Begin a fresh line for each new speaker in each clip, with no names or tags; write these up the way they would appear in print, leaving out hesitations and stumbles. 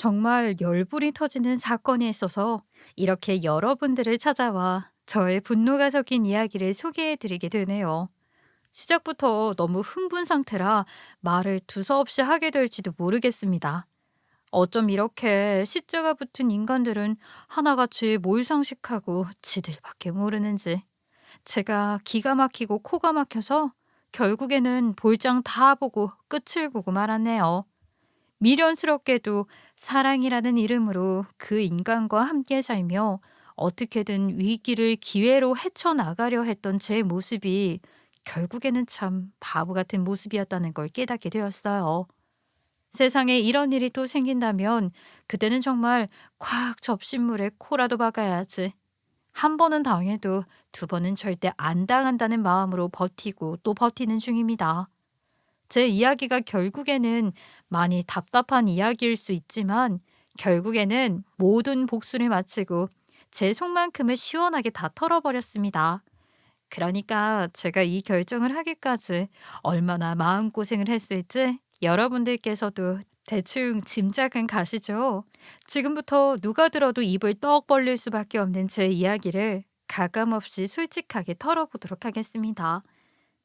정말 열불이 터지는 사건이 있어서 이렇게 여러분들을 찾아와 저의 분노가 섞인 이야기를 소개해 드리게 되네요. 시작부터 너무 흥분 상태라 말을 두서없이 하게 될지도 모르겠습니다. 어쩜 이렇게 시자가 붙은 인간들은 하나같이 몰상식하고 지들밖에 모르는지. 제가 기가 막히고 코가 막혀서 결국에는 볼장 다 보고 끝을 보고 말았네요. 미련스럽게도 사랑이라는 이름으로 그 인간과 함께 살며 어떻게든 위기를 기회로 헤쳐나가려 했던 제 모습이 결국에는 참 바보 같은 모습이었다는 걸 깨닫게 되었어요. 세상에 이런 일이 또 생긴다면 그때는 정말 콱 접신물에 코라도 박아야지. 한 번은 당해도 두 번은 절대 안 당한다는 마음으로 버티고 또 버티는 중입니다. 제 이야기가 결국에는 많이 답답한 이야기일 수 있지만 결국에는 모든 복수를 마치고 제 속만큼을 시원하게 다 털어버렸습니다. 그러니까 제가 이 결정을 하기까지 얼마나 마음고생을 했을지 여러분들께서도 대충 짐작은 가시죠? 지금부터 누가 들어도 입을 떡 벌릴 수밖에 없는 제 이야기를 가감없이 솔직하게 털어보도록 하겠습니다.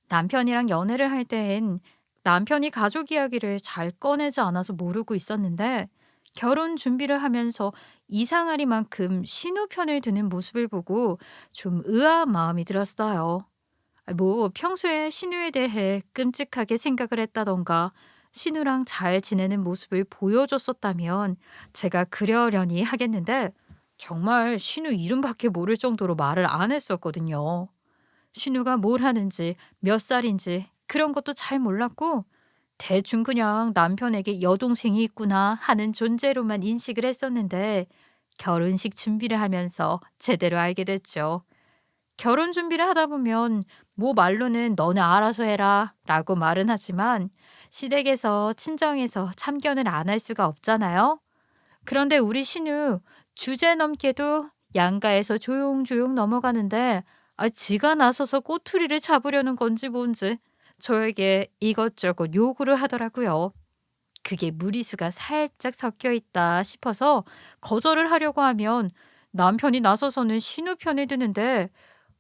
남편이랑 연애를 할 때엔 남편이 가족 이야기를 잘 꺼내지 않아서 모르고 있었는데 결혼 준비를 하면서 이상하리만큼 신우 편을 드는 모습을 보고 좀 의아한 마음이 들었어요. 뭐 평소에 신우에 대해 끔찍하게 생각을 했다던가 신우랑 잘 지내는 모습을 보여줬었다면 제가 그러려니 하겠는데 정말 신우 이름밖에 모를 정도로 말을 안 했었거든요. 신우가 뭘 하는지, 몇 살인지 그런 것도 잘 몰랐고 대충 그냥 남편에게 여동생이 있구나 하는 존재로만 인식을 했었는데 결혼식 준비를 하면서 제대로 알게 됐죠. 결혼 준비를 하다 보면 뭐 말로는 너는 알아서 해라 라고 말은 하지만 시댁에서 친정에서 참견을 안 할 수가 없잖아요. 그런데 우리 신우 주제 넘게도 양가에서 조용조용 넘어가는데 지가 나서서 꼬투리를 잡으려는 건지 뭔지 저에게 이것저것 요구를 하더라고요. 그게 무리수가 살짝 섞여 있다 싶어서 거절을 하려고 하면 남편이 나서서는 신우 편을 드는데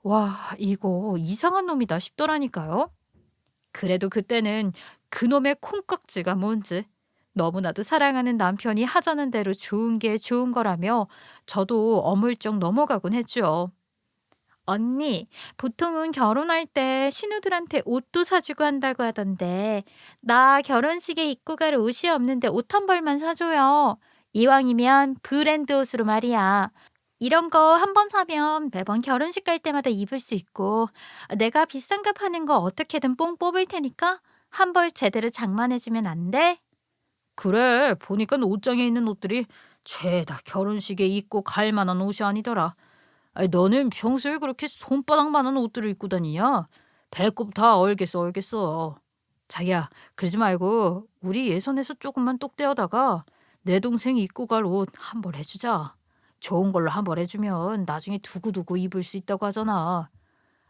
와, 이거 이상한 놈이다 싶더라니까요. 그래도 그때는 그놈의 콩깍지가 뭔지 너무나도 사랑하는 남편이 하자는 대로 좋은 게 좋은 거라며 저도 어물쩍 넘어가곤 했죠. 언니, 보통은 결혼할 때 신우들한테 옷도 사주고 한다고 하던데, 나 결혼식에 입고 갈 옷이 없는데 옷 한 벌만 사줘요. 이왕이면 브랜드 옷으로 말이야. 이런 거 한 번 사면 매번 결혼식 갈 때마다 입을 수 있고, 내가 비싼 값 하는 거 어떻게든 뽕 뽑을 테니까 한 벌 제대로 장만해주면 안 돼? 그래, 보니까 옷장에 있는 옷들이 죄다 결혼식에 입고 갈 만한 옷이 아니더라. 아니, 너는 평소에 그렇게 손바닥만한 옷들을 입고 다니냐? 배꼽 다 얼겠어, 얼겠어. 자기야, 그러지 말고 우리 예선에서 조금만 똑 떼어다가 내 동생이 입고 갈 옷 한 벌 해주자. 좋은 걸로 한 벌 해주면 나중에 두고두고 입을 수 있다고 하잖아.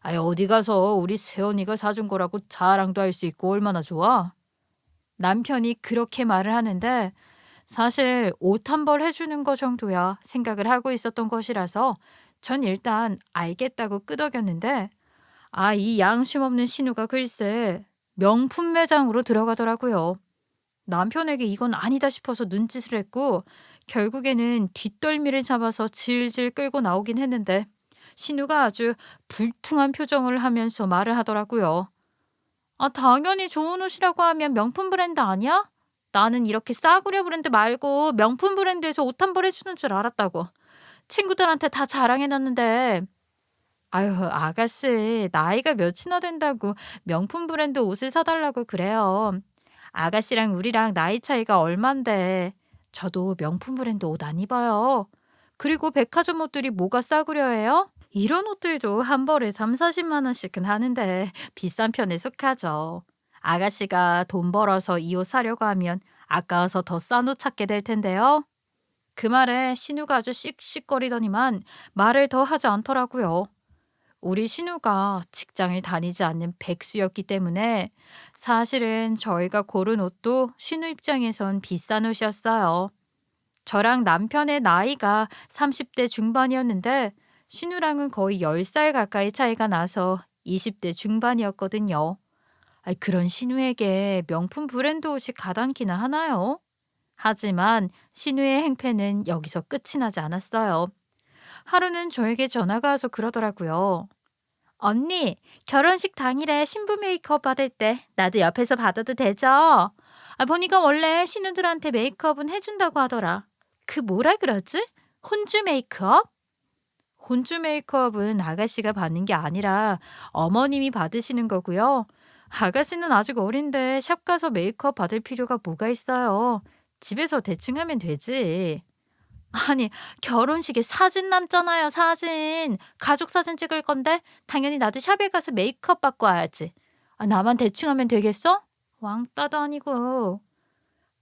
아니, 어디 가서 우리 세연이가 사준 거라고 자랑도 할 수 있고 얼마나 좋아? 남편이 그렇게 말을 하는데 사실 옷 한 벌 해주는 거 정도야 생각을 하고 있었던 것이라서 전 일단 알겠다고 끄덕였는데 이 양심 없는 신우가 글쎄 명품 매장으로 들어가더라고요. 남편에게 이건 아니다 싶어서 눈짓을 했고 결국에는 뒷덜미를 잡아서 질질 끌고 나오긴 했는데 신우가 아주 불퉁한 표정을 하면서 말을 하더라고요. 당연히 좋은 옷이라고 하면 명품 브랜드 아니야? 나는 이렇게 싸구려 브랜드 말고 명품 브랜드에서 옷 한 벌 해주는 줄 알았다고. 친구들한테 다 자랑해놨는데. 아유, 아가씨, 나이가 몇이나 된다고 명품 브랜드 옷을 사달라고 그래요. 아가씨랑 우리랑 나이 차이가 얼만데. 저도 명품 브랜드 옷 안 입어요. 그리고 백화점 옷들이 뭐가 싸구려예요? 이런 옷들도 한 벌에 3, 40만 원씩은 하는데 비싼 편에 속하죠. 아가씨가 돈 벌어서 이 옷 사려고 하면 아까워서 더 싼 옷 찾게 될 텐데요. 그 말에 신우가 아주 씩씩거리더니만 말을 더 하지 않더라고요. 우리 신우가 직장을 다니지 않는 백수였기 때문에 사실은 저희가 고른 옷도 신우 입장에선 비싼 옷이었어요. 저랑 남편의 나이가 30대 중반이었는데 신우랑은 거의 10살 가까이 차이가 나서 20대 중반이었거든요. 그런 신우에게 명품 브랜드 옷이 가당키나 하나요? 하지만 신우의 행패는 여기서 끝이 나지 않았어요. 하루는 저에게 전화가 와서 그러더라고요. 언니, 결혼식 당일에 신부 메이크업 받을 때 나도 옆에서 받아도 되죠? 보니까 원래 신우들한테 메이크업은 해준다고 하더라. 그 뭐라 그러지? 혼주 메이크업? 혼주 메이크업은 아가씨가 받는 게 아니라 어머님이 받으시는 거고요. 아가씨는 아직 어린데 샵 가서 메이크업 받을 필요가 뭐가 있어요. 집에서 대충 하면 되지. 아니, 결혼식에 사진 남잖아요, 사진. 가족 사진 찍을 건데 당연히 나도 샵에 가서 메이크업 받고 와야지. 나만 대충 하면 되겠어? 왕따도 아니고.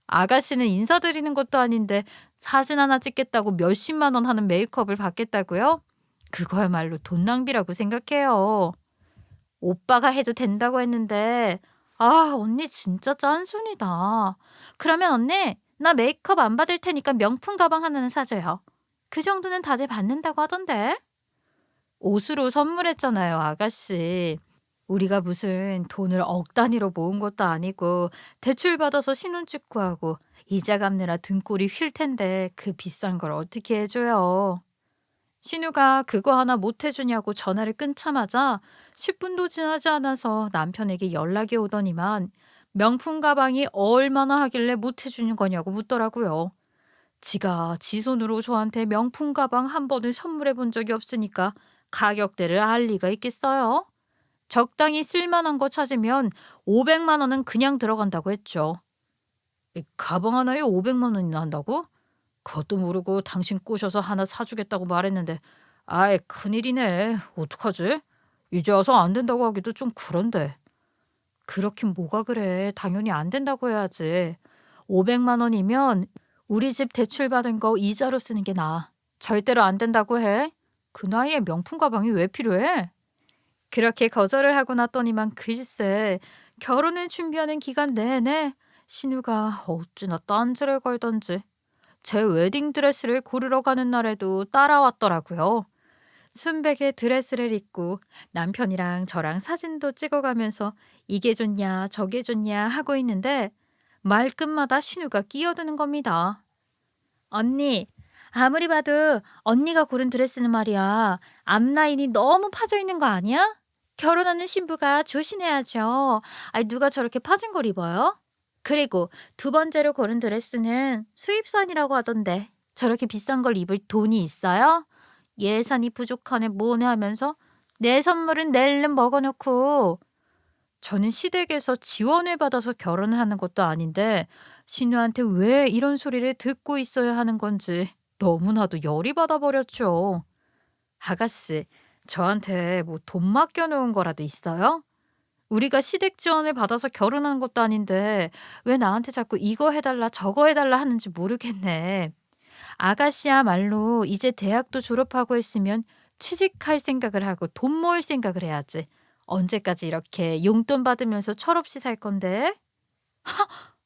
아가씨는 인사드리는 것도 아닌데 사진 하나 찍겠다고 몇십만 원 하는 메이크업을 받겠다고요? 그거야말로 돈 낭비라고 생각해요. 오빠가 해도 된다고 했는데 언니 진짜 짠순이다. 그러면 언니 나 메이크업 안 받을 테니까 명품 가방 하나는 사줘요. 그 정도는 다들 받는다고 하던데. 옷으로 선물했잖아요, 아가씨. 우리가 무슨 돈을 억 단위로 모은 것도 아니고 대출 받아서 신혼집 구하고 이자 갚느라 등골이 휠 텐데 그 비싼 걸 어떻게 해줘요. 신우가 그거 하나 못 해주냐고 전화를 끊자마자 10분도 지나지 않아서 남편에게 연락이 오더니만 명품 가방이 얼마나 하길래 못 해주는 거냐고 묻더라고요. 지가 지 손으로 저한테 명품 가방 한 번을 선물해 본 적이 없으니까 가격대를 알 리가 있겠어요? 적당히 쓸만한 거 찾으면 500만 원은 그냥 들어간다고 했죠. 가방 하나에 500만 원이나 한다고? 그것도 모르고 당신 꼬셔서 하나 사주겠다고 말했는데 큰일이네. 어떡하지? 이제 와서 안 된다고 하기도 좀 그런데. 그렇긴 뭐가 그래. 당연히 안 된다고 해야지. 500만 원이면 우리 집 대출 받은 거 이자로 쓰는 게 나아. 절대로 안 된다고 해. 그 나이에 명품 가방이 왜 필요해? 그렇게 거절을 하고 났더니만 글쎄 결혼을 준비하는 기간 내내 신우가 어찌나 딴지를 걸던지 제 웨딩드레스를 고르러 가는 날에도 따라왔더라고요. 순백의 드레스를 입고 남편이랑 저랑 사진도 찍어가면서 이게 좋냐 저게 좋냐 하고 있는데 말끝마다 신우가 끼어드는 겁니다. 언니, 아무리 봐도 언니가 고른 드레스는 말이야. 앞라인이 너무 파져 있는 거 아니야? 결혼하는 신부가 조심해야죠. 누가 저렇게 파진 걸 입어요? 그리고 두 번째로 고른 드레스는 수입산이라고 하던데 저렇게 비싼 걸 입을 돈이 있어요? 예산이 부족하네 뭐네 하면서 내 선물은 낼름 먹어놓고 저는 시댁에서 지원을 받아서 결혼을 하는 것도 아닌데 신우한테 왜 이런 소리를 듣고 있어야 하는 건지 너무나도 열이 받아버렸죠. 아가씨, 저한테 뭐 돈 맡겨놓은 거라도 있어요? 우리가 시댁 지원을 받아서 결혼한 것도 아닌데 왜 나한테 자꾸 이거 해달라 저거 해달라 하는지 모르겠네. 아가씨야말로 이제 대학도 졸업하고 했으면 취직할 생각을 하고 돈 모을 생각을 해야지. 언제까지 이렇게 용돈 받으면서 철없이 살 건데?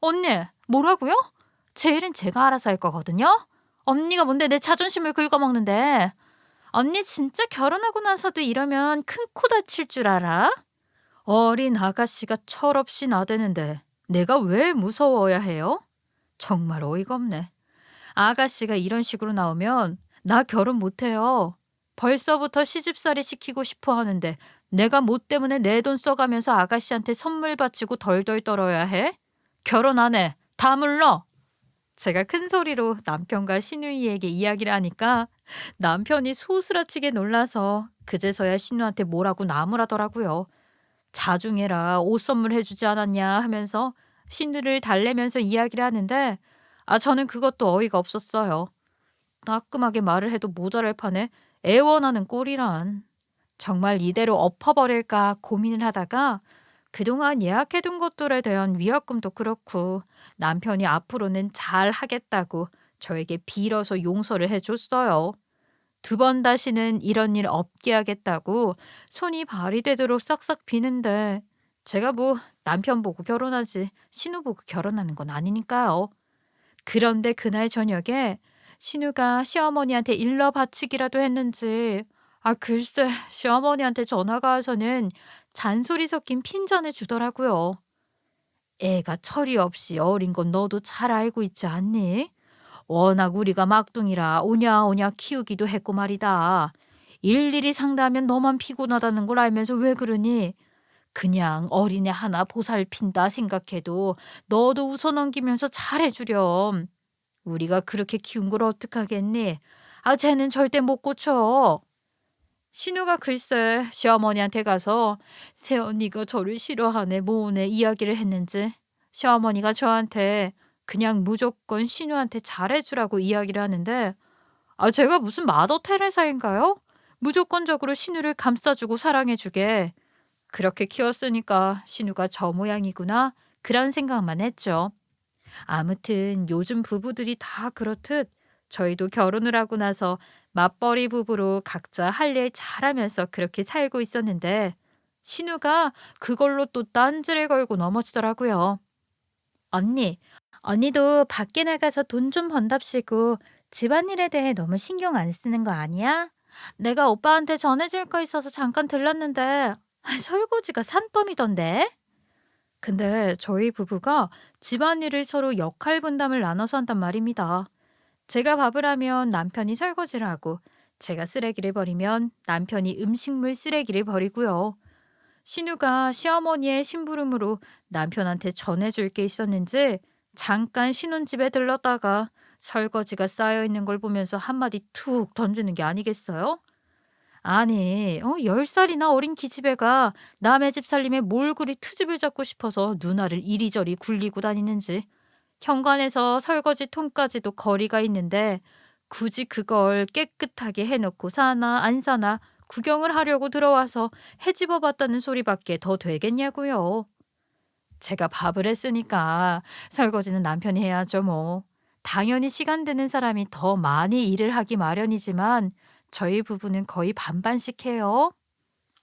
언니, 뭐라고요? 제 일은 제가 알아서 할 거거든요? 언니가 뭔데 내 자존심을 긁어먹는데? 언니 진짜 결혼하고 나서도 이러면 큰 코 다칠 줄 알아? 어린 아가씨가 철없이 나대는데 내가 왜 무서워야 해요? 정말 어이가 없네. 아가씨가 이런 식으로 나오면 나 결혼 못해요. 벌써부터 시집살이 시키고 싶어 하는데 내가 뭐 때문에 내 돈 써가면서 아가씨한테 선물 바치고 덜덜 떨어야 해? 결혼 안 해. 다 물러. 제가 큰 소리로 남편과 신우이에게 이야기를 하니까 남편이 소스라치게 놀라서 그제서야 신우한테 뭐라고 나무라더라고요. 자중해라 옷 선물해주지 않았냐 하면서 신우를 달래면서 이야기를 하는데 저는 그것도 어이가 없었어요. 따끔하게 말을 해도 모자랄 판에 애원하는 꼴이란. 정말 이대로 엎어버릴까 고민을 하다가 그동안 예약해둔 것들에 대한 위약금도 그렇고 남편이 앞으로는 잘 하겠다고 저에게 빌어서 용서를 해줬어요. 2번 다시는 이런 일 없게 하겠다고 손이 발이 되도록 싹싹 비는데 제가 뭐 남편 보고 결혼하지 신우 보고 결혼하는 건 아니니까요. 그런데 그날 저녁에 신우가 시어머니한테 일러 바치기라도 했는지, 글쎄, 시어머니한테 전화가 와서는 잔소리 섞인 핀잔을 주더라고요. 애가 철이 없이 어린 건 너도 잘 알고 있지 않니? 워낙 우리가 막둥이라 오냐오냐 키우기도 했고 말이다. 일일이 상대하면 너만 피곤하다는 걸 알면서 왜 그러니? 그냥 어린애 하나 보살핀다 생각해도 너도 웃어넘기면서 잘해주렴. 우리가 그렇게 키운 걸 어떡하겠니? 쟤는 절대 못 고쳐. 신우가 글쎄 시어머니한테 가서 새언니가 저를 싫어하네 뭐네 이야기를 했는지 시어머니가 저한테 그냥 무조건 신우한테 잘해주라고 이야기를 하는데, 제가 무슨 마더 테레사인가요? 무조건적으로 신우를 감싸주고 사랑해주게. 그렇게 키웠으니까 신우가 저 모양이구나 그런 생각만 했죠. 아무튼 요즘 부부들이 다 그렇듯 저희도 결혼을 하고 나서 맞벌이 부부로 각자 할 일 잘하면서 그렇게 살고 있었는데 신우가 그걸로 또 딴지를 걸고 넘어지더라고요. 언니, 언니도 밖에 나가서 돈 좀 번답시고 집안일에 대해 너무 신경 안 쓰는 거 아니야? 내가 오빠한테 전해줄 거 있어서 잠깐 들렀는데 설거지가 산더미던데? 근데 저희 부부가 집안일을 서로 역할 분담을 나눠서 한단 말입니다. 제가 밥을 하면 남편이 설거지를 하고 제가 쓰레기를 버리면 남편이 음식물 쓰레기를 버리고요. 신우가 시어머니의 심부름으로 남편한테 전해줄 게 있었는지 잠깐 신혼집에 들렀다가 설거지가 쌓여 있는 걸 보면서 한마디 툭 던지는 게 아니겠어요? 아니, 10살이나 어린 기집애가 남의 집 살림에 뭘 그리 트집을 잡고 싶어서 누나를 이리저리 굴리고 다니는지. 현관에서 설거지 통까지도 거리가 있는데 굳이 그걸 깨끗하게 해놓고 사나 안 사나 구경을 하려고 들어와서 헤집어 봤다는 소리밖에 더 되겠냐고요. 제가 밥을 했으니까 설거지는 남편이 해야죠 뭐. 당연히 시간 되는 사람이 더 많이 일을 하기 마련이지만 저희 부부는 거의 반반씩 해요.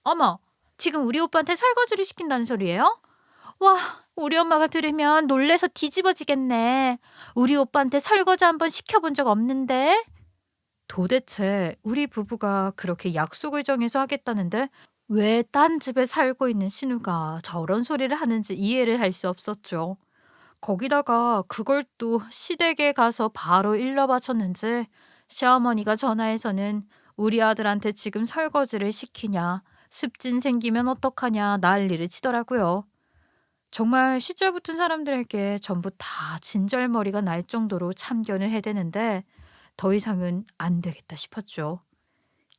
어머, 지금 우리 오빠한테 설거지를 시킨다는 소리예요? 와, 우리 엄마가 들으면 놀래서 뒤집어지겠네. 우리 오빠한테 설거지 한번 시켜본 적 없는데? 도대체 우리 부부가 그렇게 약속을 정해서 하겠다는데 왜 딴 집에 살고 있는 신우가 저런 소리를 하는지 이해를 할 수 없었죠. 거기다가 그걸 또 시댁에 가서 바로 일러 바쳤는지 시어머니가 전화해서는 우리 아들한테 지금 설거지를 시키냐, 습진 생기면 어떡하냐 난리를 치더라고요. 정말 시절 붙은 사람들에게 전부 다 진절머리가 날 정도로 참견을 해대는데 더 이상은 안 되겠다 싶었죠.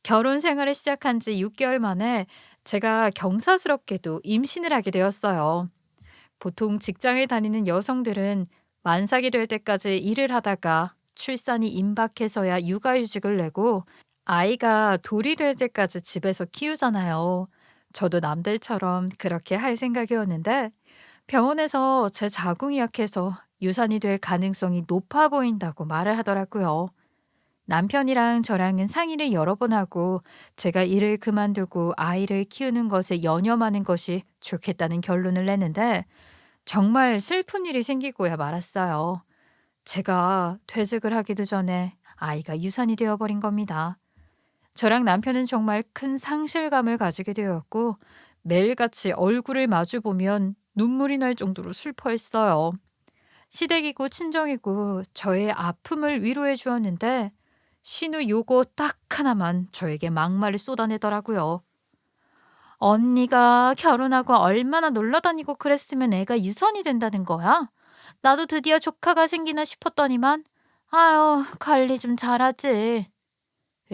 결혼 생활을 시작한 지 6개월 만에 제가 경사스럽게도 임신을 하게 되었어요. 보통 직장을 다니는 여성들은 만삭이 될 때까지 일을 하다가 출산이 임박해서야 육아휴직을 내고 아이가 돌이 될 때까지 집에서 키우잖아요. 저도 남들처럼 그렇게 할 생각이었는데 병원에서 제 자궁이 약해서 유산이 될 가능성이 높아 보인다고 말을 하더라고요. 남편이랑 저랑은 상의를 여러 번 하고 제가 일을 그만두고 아이를 키우는 것에 연연하는 것이 좋겠다는 결론을 내는데 정말 슬픈 일이 생기고야 말았어요. 제가 퇴직을 하기도 전에 아이가 유산이 되어버린 겁니다. 저랑 남편은 정말 큰 상실감을 가지게 되었고 매일같이 얼굴을 마주보면 눈물이 날 정도로 슬퍼했어요. 시댁이고 친정이고 저의 아픔을 위로해 주었는데 신우 요거 딱 하나만 저에게 막말을 쏟아내더라고요. 언니가 결혼하고 얼마나 놀러 다니고 그랬으면 애가 유산이 된다는 거야? 나도 드디어 조카가 생기나 싶었더니만 아유 관리 좀 잘하지.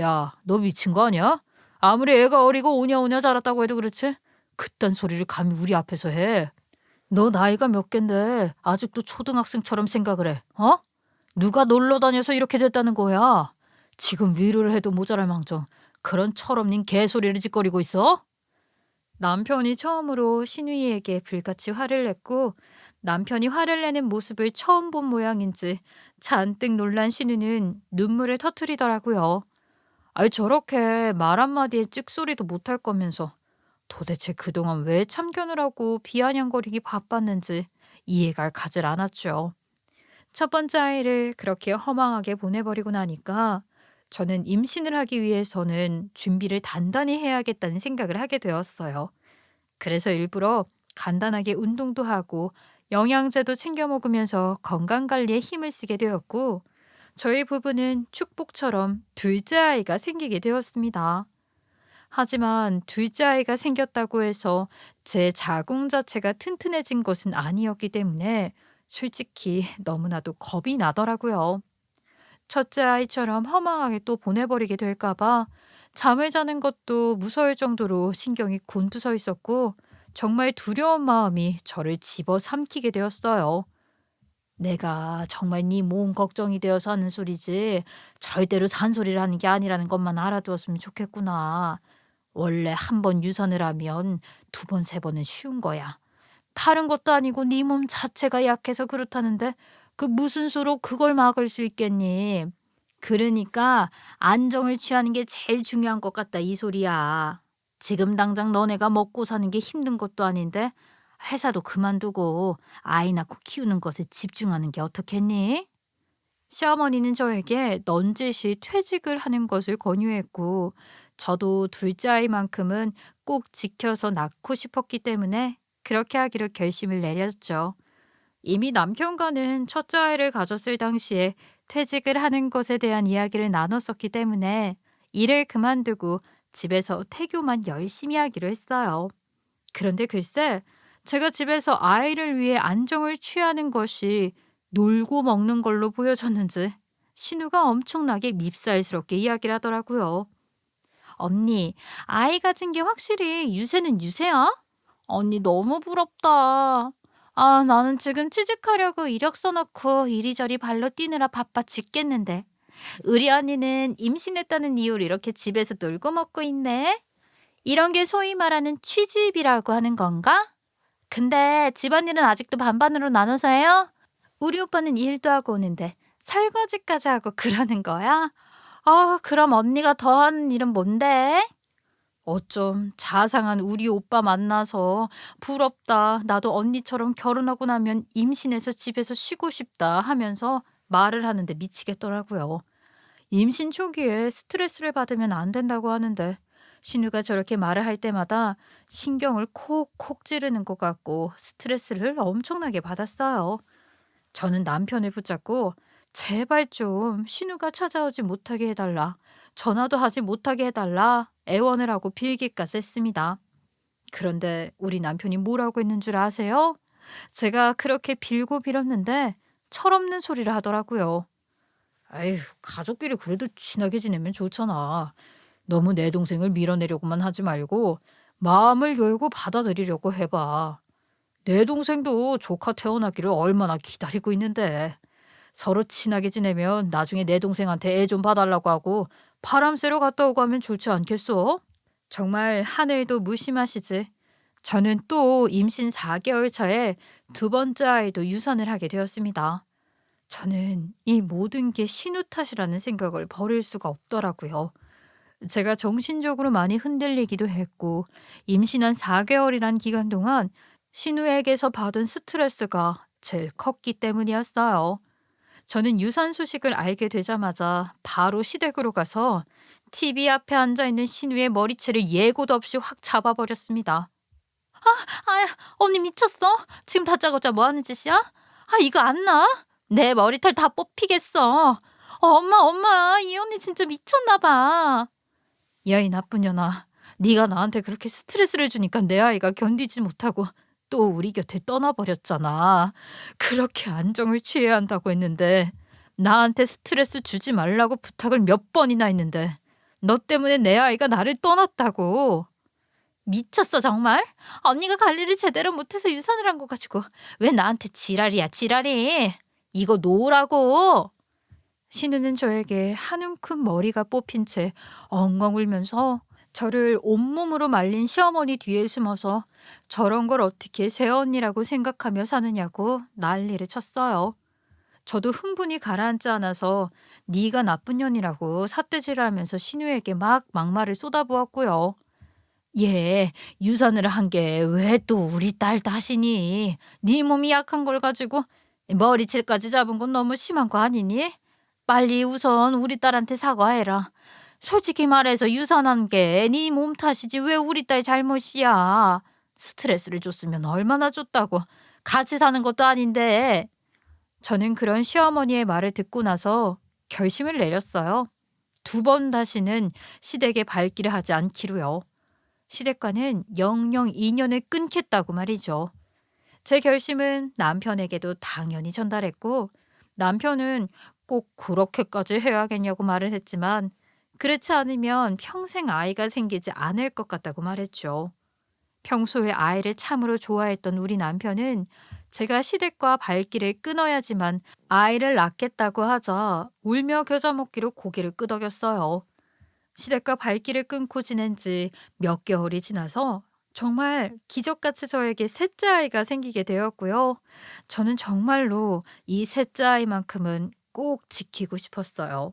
야, 너 미친 거 아니야? 아무리 애가 어리고 오냐오냐 자랐다고 해도 그렇지? 그딴 소리를 감히 우리 앞에서 해. 너 나이가 몇 갠데 아직도 초등학생처럼 생각을 해. 어? 누가 놀러 다녀서 이렇게 됐다는 거야? 지금 위로를 해도 모자랄 망정 그런 철없는 개소리를 짓거리고 있어? 남편이 처음으로 신우이에게 불같이 화를 냈고 남편이 화를 내는 모습을 처음 본 모양인지 잔뜩 놀란 신우는 눈물을 터뜨리더라고요. 저렇게 말 한마디에 찍소리도 못할 거면서 도대체 그동안 왜 참견을 하고 비아냥거리기 바빴는지 이해가 가질 않았죠. 첫 번째 아이를 그렇게 허망하게 보내버리고 나니까 저는 임신을 하기 위해서는 준비를 단단히 해야겠다는 생각을 하게 되었어요. 그래서 일부러 간단하게 운동도 하고 영양제도 챙겨 먹으면서 건강 관리에 힘을 쓰게 되었고, 저희 부부는 축복처럼 둘째 아이가 생기게 되었습니다. 하지만 둘째 아이가 생겼다고 해서 제 자궁 자체가 튼튼해진 것은 아니었기 때문에 솔직히 너무나도 겁이 나더라고요. 첫째 아이처럼 허망하게 또 보내버리게 될까봐 잠을 자는 것도 무서울 정도로 신경이 곤두서 있었고, 정말 두려운 마음이 저를 집어삼키게 되었어요. 내가 정말 네 몸 걱정이 되어서 하는 소리지 절대로 잔소리를 하는 게 아니라는 것만 알아두었으면 좋겠구나. 원래 한 번 유산을 하면 두 번, 세 번은 쉬운 거야. 다른 것도 아니고 네 몸 자체가 약해서 그렇다는데 그 무슨 수로 그걸 막을 수 있겠니? 그러니까 안정을 취하는 게 제일 중요한 것 같다 이 소리야. 지금 당장 너네가 먹고 사는 게 힘든 것도 아닌데 회사도 그만두고 아이 낳고 키우는 것에 집중하는 게 어떻겠니? 시어머니는 저에게 넌지시 퇴직을 하는 것을 권유했고, 저도 둘째 아이만큼은 꼭 지켜서 낳고 싶었기 때문에 그렇게 하기로 결심을 내렸죠. 이미 남편과는 첫째 아이를 가졌을 당시에 퇴직을 하는 것에 대한 이야기를 나눴었기 때문에 일을 그만두고 집에서 태교만 열심히 하기로 했어요. 그런데 글쎄, 제가 집에서 아이를 위해 안정을 취하는 것이 놀고 먹는 걸로 보여졌는지 신우가 엄청나게 밉살스럽게 이야기를 하더라고요. 언니, 아이 가진 게 확실히 유세는 유세야? 언니 너무 부럽다. 아, 나는 지금 취직하려고 이력 써놓고 이리저리 발로 뛰느라 바빠 죽겠는데. 우리 언니는 임신했다는 이유로 이렇게 집에서 놀고 먹고 있네. 이런 게 소위 말하는 취집이라고 하는 건가? 근데 집안일은 아직도 반반으로 나눠서 해요? 우리 오빠는 일도 하고 오는데 설거지까지 하고 그러는 거야? 그럼 언니가 더 하는 일은 뭔데? 어쩜 자상한 우리 오빠 만나서 부럽다. 나도 언니처럼 결혼하고 나면 임신해서 집에서 쉬고 싶다 하면서 말을 하는데 미치겠더라고요. 임신 초기에 스트레스를 받으면 안 된다고 하는데 신우가 저렇게 말을 할 때마다 신경을 콕콕 찌르는 것 같고 스트레스를 엄청나게 받았어요. 저는 남편을 붙잡고 제발 좀 신우가 찾아오지 못하게 해달라. 전화도 하지 못하게 해달라. 애원을 하고 빌기까지 했습니다. 그런데 우리 남편이 뭐라고 했는 줄 아세요? 제가 그렇게 빌고 빌었는데 철없는 소리를 하더라고요. 아휴, 가족끼리 그래도 친하게 지내면 좋잖아. 너무 내 동생을 밀어내려고만 하지 말고 마음을 열고 받아들이려고 해봐. 내 동생도 조카 태어나기를 얼마나 기다리고 있는데. 서로 친하게 지내면 나중에 내 동생한테 애 좀 봐달라고 하고 바람 쐬러 갔다 오고 하면 좋지 않겠어? 정말 하늘도 무심하시지. 저는 또 임신 4개월 차에 두 번째 아이도 유산을 하게 되었습니다. 저는 이 모든 게 신우 탓이라는 생각을 버릴 수가 없더라고요. 제가 정신적으로 많이 흔들리기도 했고, 임신한 4개월이란 기간 동안 신우에게서 받은 스트레스가 제일 컸기 때문이었어요. 저는 유산 소식을 알게 되자마자 바로 시댁으로 가서 TV 앞에 앉아있는 신우의 머리채를 예고도 없이 확 잡아버렸습니다. 아, 언니 미쳤어? 지금 다짜고짜 뭐 하는 짓이야? 이거 안 나? 내 머리털 다 뽑히겠어. 엄마, 이 언니 진짜 미쳤나 봐. 야, 이 나쁜 년아. 네가 나한테 그렇게 스트레스를 주니까 내 아이가 견디지 못하고 또 우리 곁을 떠나버렸잖아. 그렇게 안정을 취해야 한다고 했는데 나한테 스트레스 주지 말라고 부탁을 몇 번이나 했는데 너 때문에 내 아이가 나를 떠났다고. 미쳤어 정말? 언니가 관리를 제대로 못해서 유산을 한 거 가지고 왜 나한테 지랄이야 지랄이. 이거 놓으라고. 신우는 저에게 한 움큼 머리가 뽑힌 채 엉엉 울면서 저를 온몸으로 말린 시어머니 뒤에 숨어서 저런 걸 어떻게 새언니라고 생각하며 사느냐고 난리를 쳤어요. 저도 흥분이 가라앉지 않아서 네가 나쁜 년이라고 삿대질을 하면서 신우에게 막 막말을 쏟아부었고요. 얘 유산을 한 게 왜 또 우리 딸 탓이니? 네 몸이 약한 걸 가지고 머리채까지 잡은 건 너무 심한 거 아니니? 빨리 우선 우리 딸한테 사과해라. 솔직히 말해서 유산한 게 네 몸 탓이지 왜 우리 딸 잘못이야. 스트레스를 줬으면 얼마나 줬다고. 같이 사는 것도 아닌데. 저는 그런 시어머니의 말을 듣고 나서 결심을 내렸어요. 두 번 다시는 시댁에 발길을 하지 않기로요. 시댁과는 영영 인연을 끊겠다고 말이죠. 제 결심은 남편에게도 당연히 전달했고, 남편은 꼭 그렇게까지 해야겠냐고 말을 했지만, 그렇지 않으면 평생 아이가 생기지 않을 것 같다고 말했죠. 평소에 아이를 참으로 좋아했던 우리 남편은 제가 시댁과 발길을 끊어야지만 아이를 낳겠다고 하자 울며 겨자 먹기로 고개를 끄덕였어요. 시댁과 발길을 끊고 지낸 지 몇 개월이 지나서 정말 기적같이 저에게 셋째 아이가 생기게 되었고요. 저는 정말로 이 셋째 아이만큼은 꼭 지키고 싶었어요.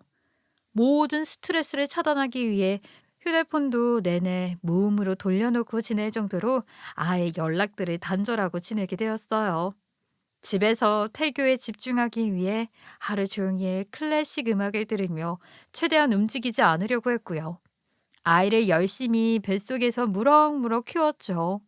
모든 스트레스를 차단하기 위해 휴대폰도 내내 무음으로 돌려놓고 지낼 정도로 아예 연락들을 단절하고 지내게 되었어요. 집에서 태교에 집중하기 위해 하루 종일 클래식 음악을 들으며 최대한 움직이지 않으려고 했고요. 아이를 열심히 뱃속에서 무럭무럭 키웠죠.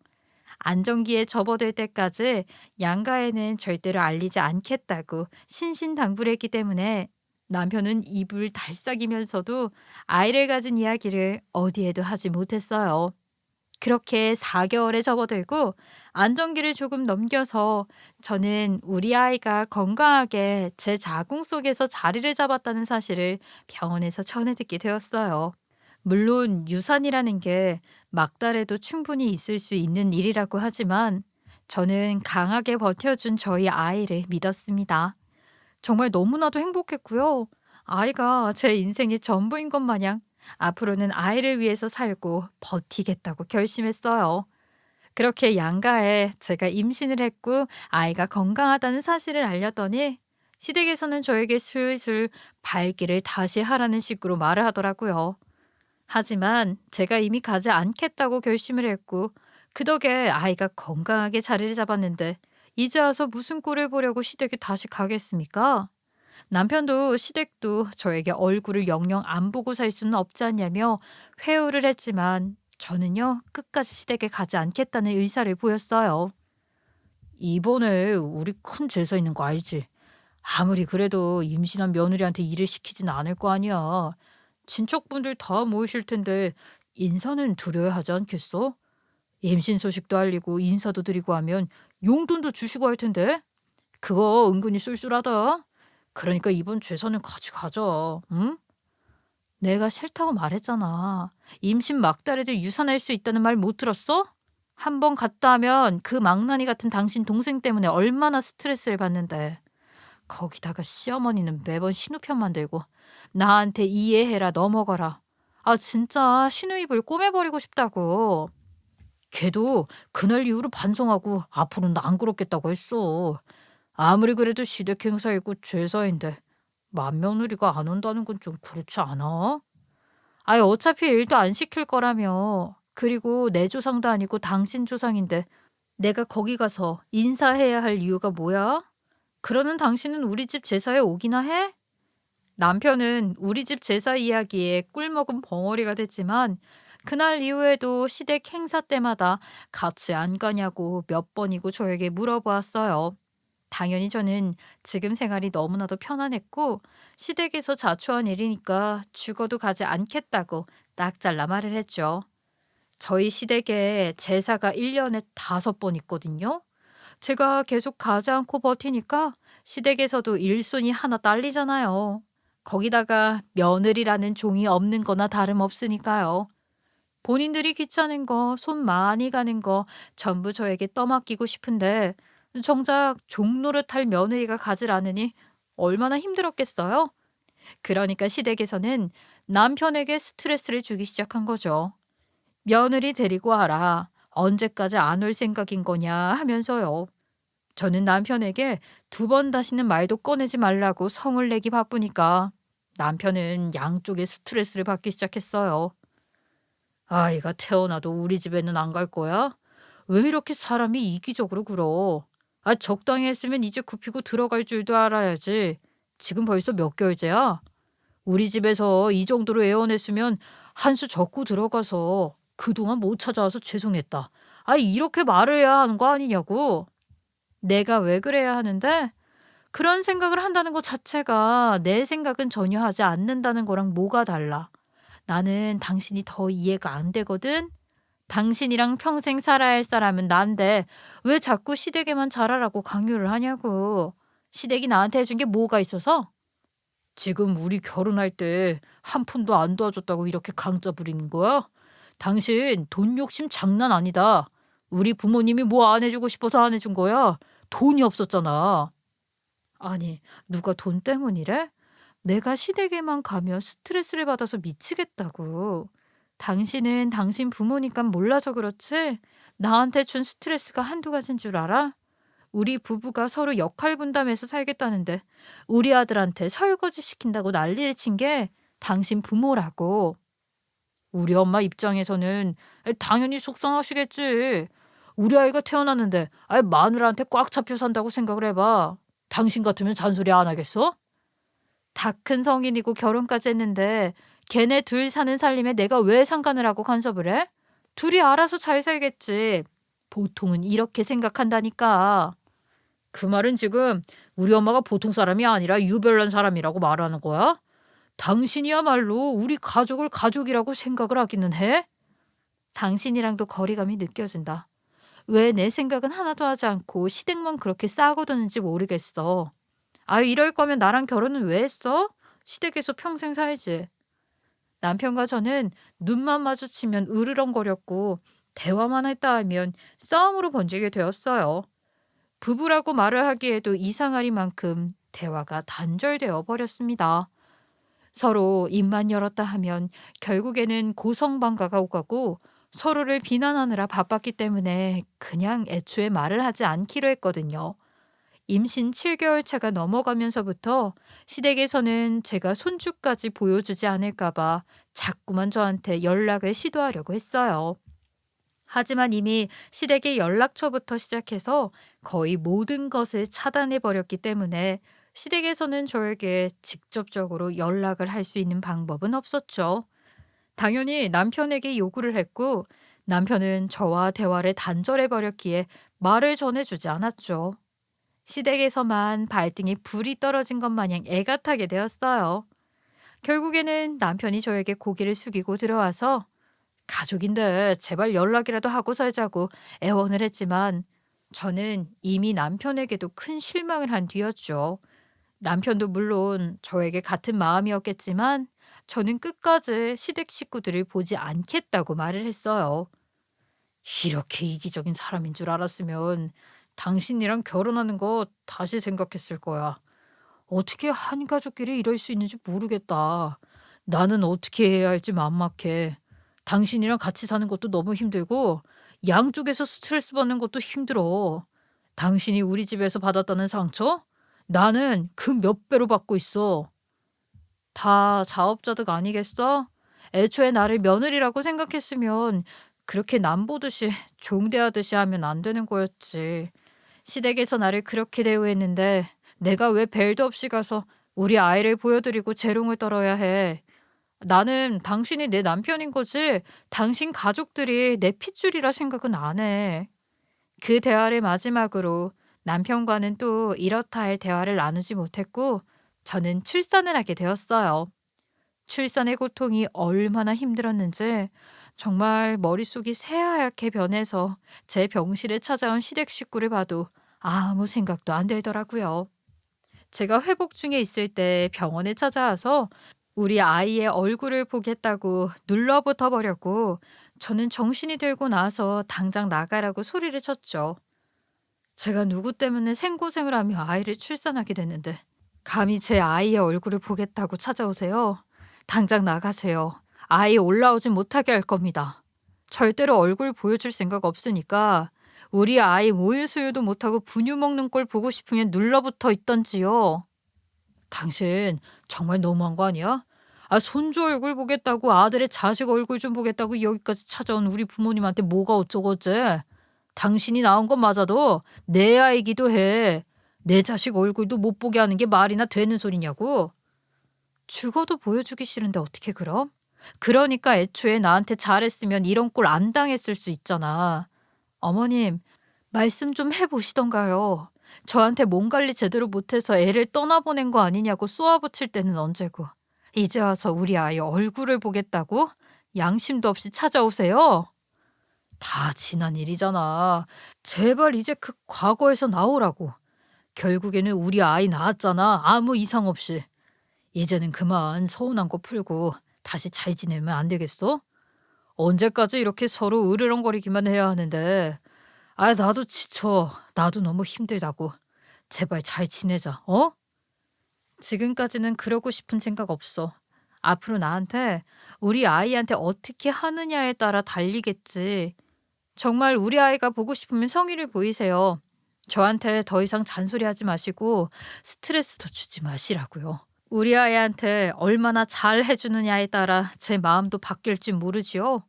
안정기에 접어들 때까지 양가에는 절대로 알리지 않겠다고 신신당부했기 때문에 남편은 입을 달싹이면서도 아이를 가진 이야기를 어디에도 하지 못했어요. 그렇게 4개월에 접어들고 안정기를 조금 넘겨서 저는 우리 아이가 건강하게 제 자궁 속에서 자리를 잡았다는 사실을 병원에서 전해 듣게 되었어요. 물론 유산이라는 게 막달에도 충분히 있을 수 있는 일이라고 하지만 저는 강하게 버텨준 저희 아이를 믿었습니다. 정말 너무나도 행복했고요. 아이가 제 인생의 전부인 것 마냥 앞으로는 아이를 위해서 살고 버티겠다고 결심했어요. 그렇게 양가에 제가 임신을 했고 아이가 건강하다는 사실을 알렸더니 시댁에서는 저에게 슬슬 발길을 다시 하라는 식으로 말을 하더라고요. 하지만 제가 이미 가지 않겠다고 결심을 했고 그 덕에 아이가 건강하게 자리를 잡았는데 이제 와서 무슨 꼴을 보려고 시댁에 다시 가겠습니까? 남편도 시댁도 저에게 얼굴을 영영 안 보고 살 수는 없지 않냐며 회유를 했지만 저는요 끝까지 시댁에 가지 않겠다는 의사를 보였어요. 이번에 우리 큰 제사 있는 거 알지? 아무리 그래도 임신한 며느리한테 일을 시키진 않을 거 아니야. 친척분들 다 모이실 텐데 인사는 드려야 하지 않겠어? 임신 소식도 알리고 인사도 드리고 하면 용돈도 주시고 할 텐데. 그거 은근히 쏠쏠하다. 그러니까 이번 제사는 같이 가자. 응? 내가 싫다고 말했잖아. 임신 막달에도 유산할 수 있다는 말 못 들었어? 한 번 갔다 하면 그 망나니 같은 당신 동생 때문에 얼마나 스트레스를 받는데. 거기다가 시어머니는 매번 신우편 만들고 나한테 이해해라 넘어가라. 아 진짜 신우입을 꼬매버리고 싶다고. 걔도 그날 이후로 반성하고 앞으로는 안 그렇겠다고 했어. 아무리 그래도 시댁 행사이고 제사인데 맏며느리가 안 온다는 건 좀 그렇지 않아? 아니 어차피 일도 안 시킬 거라며. 그리고 내 조상도 아니고 당신 조상인데 내가 거기 가서 인사해야 할 이유가 뭐야? 그러는 당신은 우리 집 제사에 오기나 해? 남편은 우리 집 제사 이야기에 꿀먹은 벙어리가 됐지만 그날 이후에도 시댁 행사 때마다 같이 안 가냐고 몇 번이고 저에게 물어보았어요. 당연히 저는 지금 생활이 너무나도 편안했고 시댁에서 자초한 일이니까 죽어도 가지 않겠다고 딱 잘라 말을 했죠. 저희 시댁에 제사가 1년에 5번 있거든요. 제가 계속 가지 않고 버티니까 시댁에서도 일손이 하나 딸리잖아요. 거기다가 며느리라는 종이 없는 거나 다름없으니까요. 본인들이 귀찮은 거, 손 많이 가는 거 전부 저에게 떠맡기고 싶은데 정작 종노릇할 며느리가 가질 않으니 얼마나 힘들었겠어요? 그러니까 시댁에서는 남편에게 스트레스를 주기 시작한 거죠. 며느리 데리고 와라. 언제까지 안 올 생각인 거냐 하면서요. 저는 남편에게 2번 다시는 말도 꺼내지 말라고 성을 내기 바쁘니까 남편은 양쪽에 스트레스를 받기 시작했어요. 아이가 태어나도 우리 집에는 안 갈 거야? 왜 이렇게 사람이 이기적으로 굴어? 적당히 했으면 이제 굽히고 들어갈 줄도 알아야지. 지금 벌써 몇 개월째야? 우리 집에서 이 정도로 애원했으면 한 수 적고 들어가서 그동안 못 찾아와서 죄송했다. 이렇게 말을 해야 하는 거 아니냐고. 내가 왜 그래야 하는데? 그런 생각을 한다는 것 자체가 내 생각은 전혀 하지 않는다는 거랑 뭐가 달라. 나는 당신이 더 이해가 안 되거든. 당신이랑 평생 살아야 할 사람은 난데 왜 자꾸 시댁에만 잘하라고 강요를 하냐고. 시댁이 나한테 해준 게 뭐가 있어서? 지금 우리 결혼할 때 한 푼도 안 도와줬다고 이렇게 강짜 부리는 거야? 당신 돈 욕심 장난 아니다. 우리 부모님이 뭐 안 해주고 싶어서 안 해준 거야? 돈이 없었잖아. 아니, 누가 돈 때문이래? 내가 시댁에만 가면 스트레스를 받아서 미치겠다고. 당신은 당신 부모니까 몰라서 그렇지? 나한테 준 스트레스가 한두 가지인 줄 알아? 우리 부부가 서로 역할 분담해서 살겠다는데 우리 아들한테 설거지 시킨다고 난리를 친 게 당신 부모라고. 우리 엄마 입장에서는 당연히 속상하시겠지. 우리 아이가 태어났는데 마누라한테 꽉 잡혀 산다고 생각을 해봐. 당신 같으면 잔소리 안 하겠어? 다 큰 성인이고 결혼까지 했는데 걔네 둘 사는 살림에 내가 왜 상관을 하고 간섭을 해? 둘이 알아서 잘 살겠지. 보통은 이렇게 생각한다니까. 그 말은 지금 우리 엄마가 보통 사람이 아니라 유별난 사람이라고 말하는 거야? 당신이야말로 우리 가족을 가족이라고 생각을 하기는 해? 당신이랑도 거리감이 느껴진다. 왜 내 생각은 하나도 하지 않고 시댁만 그렇게 싸고 드는지 모르겠어. 이럴 거면 나랑 결혼은 왜 했어? 시댁에서 평생 살지. 남편과 저는 눈만 마주치면 으르렁거렸고 대화만 했다 하면 싸움으로 번지게 되었어요. 부부라고 말을 하기에도 이상하리만큼 대화가 단절되어 버렸습니다. 서로 입만 열었다 하면 결국에는 고성방가가 오가고 서로를 비난하느라 바빴기 때문에 그냥 애초에 말을 하지 않기로 했거든요. 임신 7개월 차가 넘어가면서부터 시댁에서는 제가 손주까지 보여주지 않을까봐 자꾸만 저한테 연락을 시도하려고 했어요. 하지만 이미 시댁의 연락처부터 시작해서 거의 모든 것을 차단해버렸기 때문에 시댁에서는 저에게 직접적으로 연락을 할 수 있는 방법은 없었죠. 당연히 남편에게 요구를 했고 남편은 저와 대화를 단절해버렸기에 말을 전해주지 않았죠. 시댁에서만 발등에 불이 떨어진 것 마냥 애가 타게 되었어요. 결국에는 남편이 저에게 고개를 숙이고 들어와서 가족인데 제발 연락이라도 하고 살자고 애원을 했지만 저는 이미 남편에게도 큰 실망을 한 뒤였죠. 남편도 물론 저에게 같은 마음이었겠지만 저는 끝까지 시댁 식구들을 보지 않겠다고 말을 했어요. 이렇게 이기적인 사람인 줄 알았으면 당신이랑 결혼하는 거 다시 생각했을 거야. 어떻게 한 가족끼리 이럴 수 있는지 모르겠다. 나는 어떻게 해야 할지 막막해. 당신이랑 같이 사는 것도 너무 힘들고 양쪽에서 스트레스 받는 것도 힘들어. 당신이 우리 집에서 받았다는 상처? 나는 그 몇 배로 받고 있어. 다 자업자득 아니겠어? 애초에 나를 며느리라고 생각했으면 그렇게 남 보듯이 종대하듯이 하면 안 되는 거였지. 시댁에서 나를 그렇게 대우했는데 내가 왜 벨도 없이 가서 우리 아이를 보여드리고 재롱을 떨어야 해. 나는 당신이 내 남편인 거지 당신 가족들이 내 핏줄이라 생각은 안 해. 그 대화를 마지막으로 남편과는 또 이렇다 할 대화를 나누지 못했고 저는 출산을 하게 되었어요. 출산의 고통이 얼마나 힘들었는지 정말 머릿속이 새하얗게 변해서 제 병실에 찾아온 시댁 식구를 봐도 아무 생각도 안 들더라고요. 제가 회복 중에 있을 때 병원에 찾아와서 우리 아이의 얼굴을 보겠다고 눌러붙어 버렸고 저는 정신이 들고 나서 당장 나가라고 소리를 쳤죠. 제가 누구 때문에 생고생을 하며 아이를 출산하게 됐는데 감히 제 아이의 얼굴을 보겠다고 찾아오세요? 당장 나가세요. 아이 올라오진 못하게 할 겁니다. 절대로 얼굴 보여줄 생각 없으니까 우리 아이 모유 수유도 못하고 분유 먹는 꼴 보고 싶으면 눌러붙어 있던지요. 당신 정말 너무한 거 아니야? 손주 얼굴 보겠다고 아들의 자식 얼굴 좀 보겠다고 여기까지 찾아온 우리 부모님한테 뭐가 어쩌고 어째? 당신이 낳은 건 맞아도 내 아이기도 해. 내 자식 얼굴도 못 보게 하는 게 말이나 되는 소리냐고. 죽어도 보여주기 싫은데 어떻게 그럼? 그러니까 애초에 나한테 잘했으면 이런 꼴 안 당했을 수 있잖아. 어머님, 말씀 좀 해보시던가요. 저한테 몸 관리 제대로 못해서 애를 떠나보낸 거 아니냐고 쏘아붙일 때는 언제고. 이제 와서 우리 아이 얼굴을 보겠다고? 양심도 없이 찾아오세요? 다 지난 일이잖아. 제발 이제 그 과거에서 나오라고. 결국에는 우리 아이 낳았잖아. 아무 이상 없이. 이제는 그만 서운한 거 풀고 다시 잘 지내면 안 되겠어? 언제까지 이렇게 서로 으르렁거리기만 해야 하는데. 아, 나도 지쳐. 나도 너무 힘들다고. 제발 잘 지내자. 어? 지금까지는 그러고 싶은 생각 없어. 앞으로 나한테 우리 아이한테 어떻게 하느냐에 따라 달리겠지. 정말 우리 아이가 보고 싶으면 성의를 보이세요. 저한테 더 이상 잔소리하지 마시고 스트레스 더 주지 마시라고요. 우리 아이한테 얼마나 잘 해주느냐에 따라 제 마음도 바뀔지 모르지요.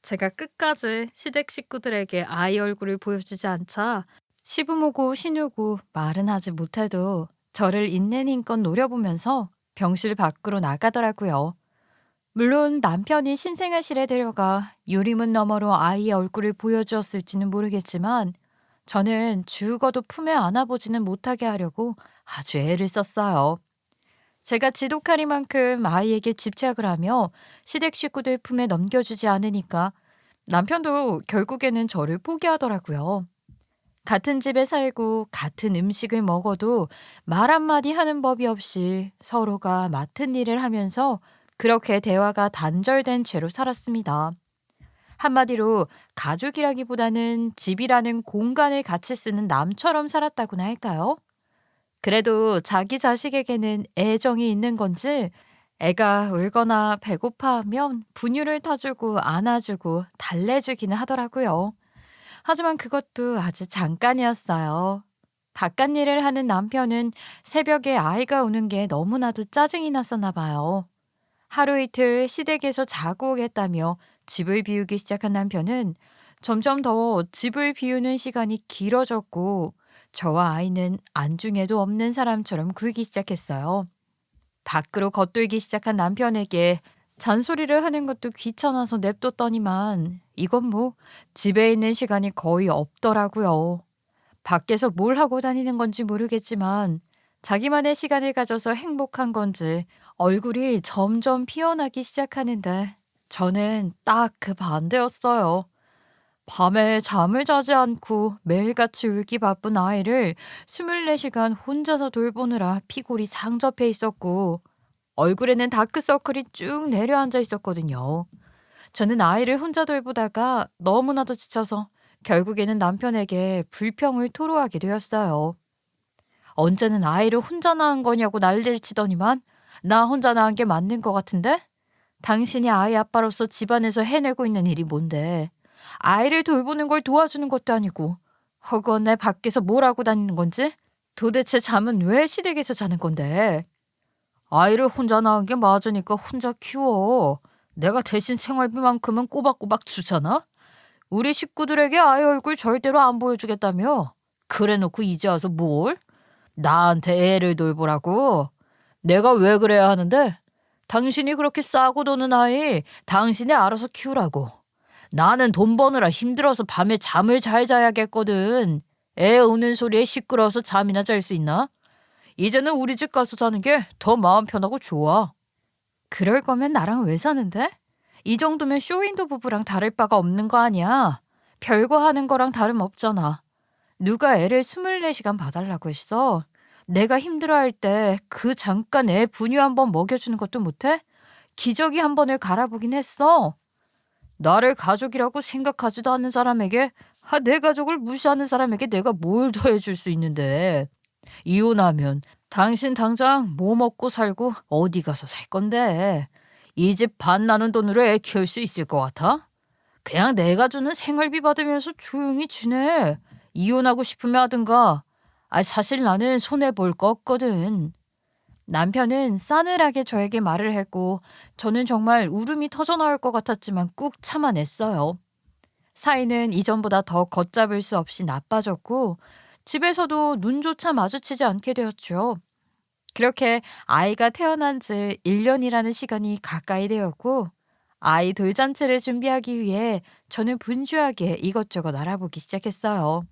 제가 끝까지 시댁 식구들에게 아이 얼굴을 보여주지 않자 시부모고 시누고 말은 하지 못해도 저를 있는 힘껏 노려보면서 병실 밖으로 나가더라고요. 물론 남편이 신생아실에 데려가 유리문 너머로 아이의 얼굴을 보여주었을지는 모르겠지만 저는 죽어도 품에 안아보지는 못하게 하려고 아주 애를 썼어요. 제가 지독하리만큼 아이에게 집착을 하며 시댁 식구들 품에 넘겨주지 않으니까 남편도 결국에는 저를 포기하더라고요. 같은 집에 살고 같은 음식을 먹어도 말 한마디 하는 법이 없이 서로가 맡은 일을 하면서 그렇게 대화가 단절된 채로 살았습니다. 한마디로 가족이라기보다는 집이라는 공간을 같이 쓰는 남처럼 살았다고나 할까요? 그래도 자기 자식에게는 애정이 있는 건지 애가 울거나 배고파하면 분유를 타주고 안아주고 달래주기는 하더라고요. 하지만 그것도 아주 잠깐이었어요. 바깥 일을 하는 남편은 새벽에 아이가 우는 게 너무나도 짜증이 났었나 봐요. 하루 이틀 시댁에서 자고 오겠다며 집을 비우기 시작한 남편은 점점 더 집을 비우는 시간이 길어졌고 저와 아이는 안중에도 없는 사람처럼 굴기 시작했어요. 밖으로 겉돌기 시작한 남편에게 잔소리를 하는 것도 귀찮아서 냅뒀더니만 이건 뭐 집에 있는 시간이 거의 없더라고요. 밖에서 뭘 하고 다니는 건지 모르겠지만 자기만의 시간을 가져서 행복한 건지 얼굴이 점점 피어나기 시작하는데 저는 딱 그 반대였어요. 밤에 잠을 자지 않고 매일같이 울기 바쁜 아이를 24시간 혼자서 돌보느라 피골이 상접해 있었고 얼굴에는 다크서클이 쭉 내려앉아 있었거든요. 저는 아이를 혼자 돌보다가 너무나도 지쳐서 결국에는 남편에게 불평을 토로하게 되었어요. 언제는 아이를 혼자 낳은 거냐고 난리를 치더니만 나 혼자 낳은 게 맞는 것 같은데? 당신이 아이 아빠로서 집안에서 해내고 있는 일이 뭔데? 아이를 돌보는 걸 도와주는 것도 아니고 허구한 날 밖에서 뭘 하고 다니는 건지? 도대체 잠은 왜 시댁에서 자는 건데? 아이를 혼자 낳은 게 맞으니까 혼자 키워. 내가 대신 생활비만큼은 꼬박꼬박 주잖아? 우리 식구들에게 아이 얼굴 절대로 안 보여주겠다며? 그래놓고 이제 와서 뭘? 나한테 애를 돌보라고? 내가 왜 그래야 하는데? 당신이 그렇게 싸고 도는 아이 당신이 알아서 키우라고. 나는 돈 버느라 힘들어서 밤에 잠을 잘 자야겠거든. 애 우는 소리에 시끄러워서 잠이나 잘 수 있나? 이제는 우리 집 가서 자는 게 더 마음 편하고 좋아. 그럴 거면 나랑 왜 사는데? 이 정도면 쇼윈도 부부랑 다를 바가 없는 거 아니야. 별거 하는 거랑 다름없잖아. 누가 애를 24시간 봐달라고 했어? 내가 힘들어할 때 그 잠깐 애 분유 한 번 먹여주는 것도 못해? 기저귀 한 번을 갈아보긴 했어. 나를 가족이라고 생각하지도 않는 사람에게 내 가족을 무시하는 사람에게 내가 뭘 더 해줄 수 있는데. 이혼하면 당신 당장 뭐 먹고 살고 어디 가서 살 건데. 이 집 반 나눈 돈으로 애 키울 수 있을 것 같아? 그냥 내가 주는 생활비 받으면서 조용히 지내. 이혼하고 싶으면 하든가. 사실 나는 손해볼 거 없거든. 남편은 싸늘하게 저에게 말을 했고 저는 정말 울음이 터져나올 것 같았지만 꾹 참아냈어요. 사이는 이전보다 더 걷잡을 수 없이 나빠졌고 집에서도 눈조차 마주치지 않게 되었죠. 그렇게 아이가 태어난 지 1년이라는 시간이 가까이 되었고 아이 돌잔치를 준비하기 위해 저는 분주하게 이것저것 알아보기 시작했어요.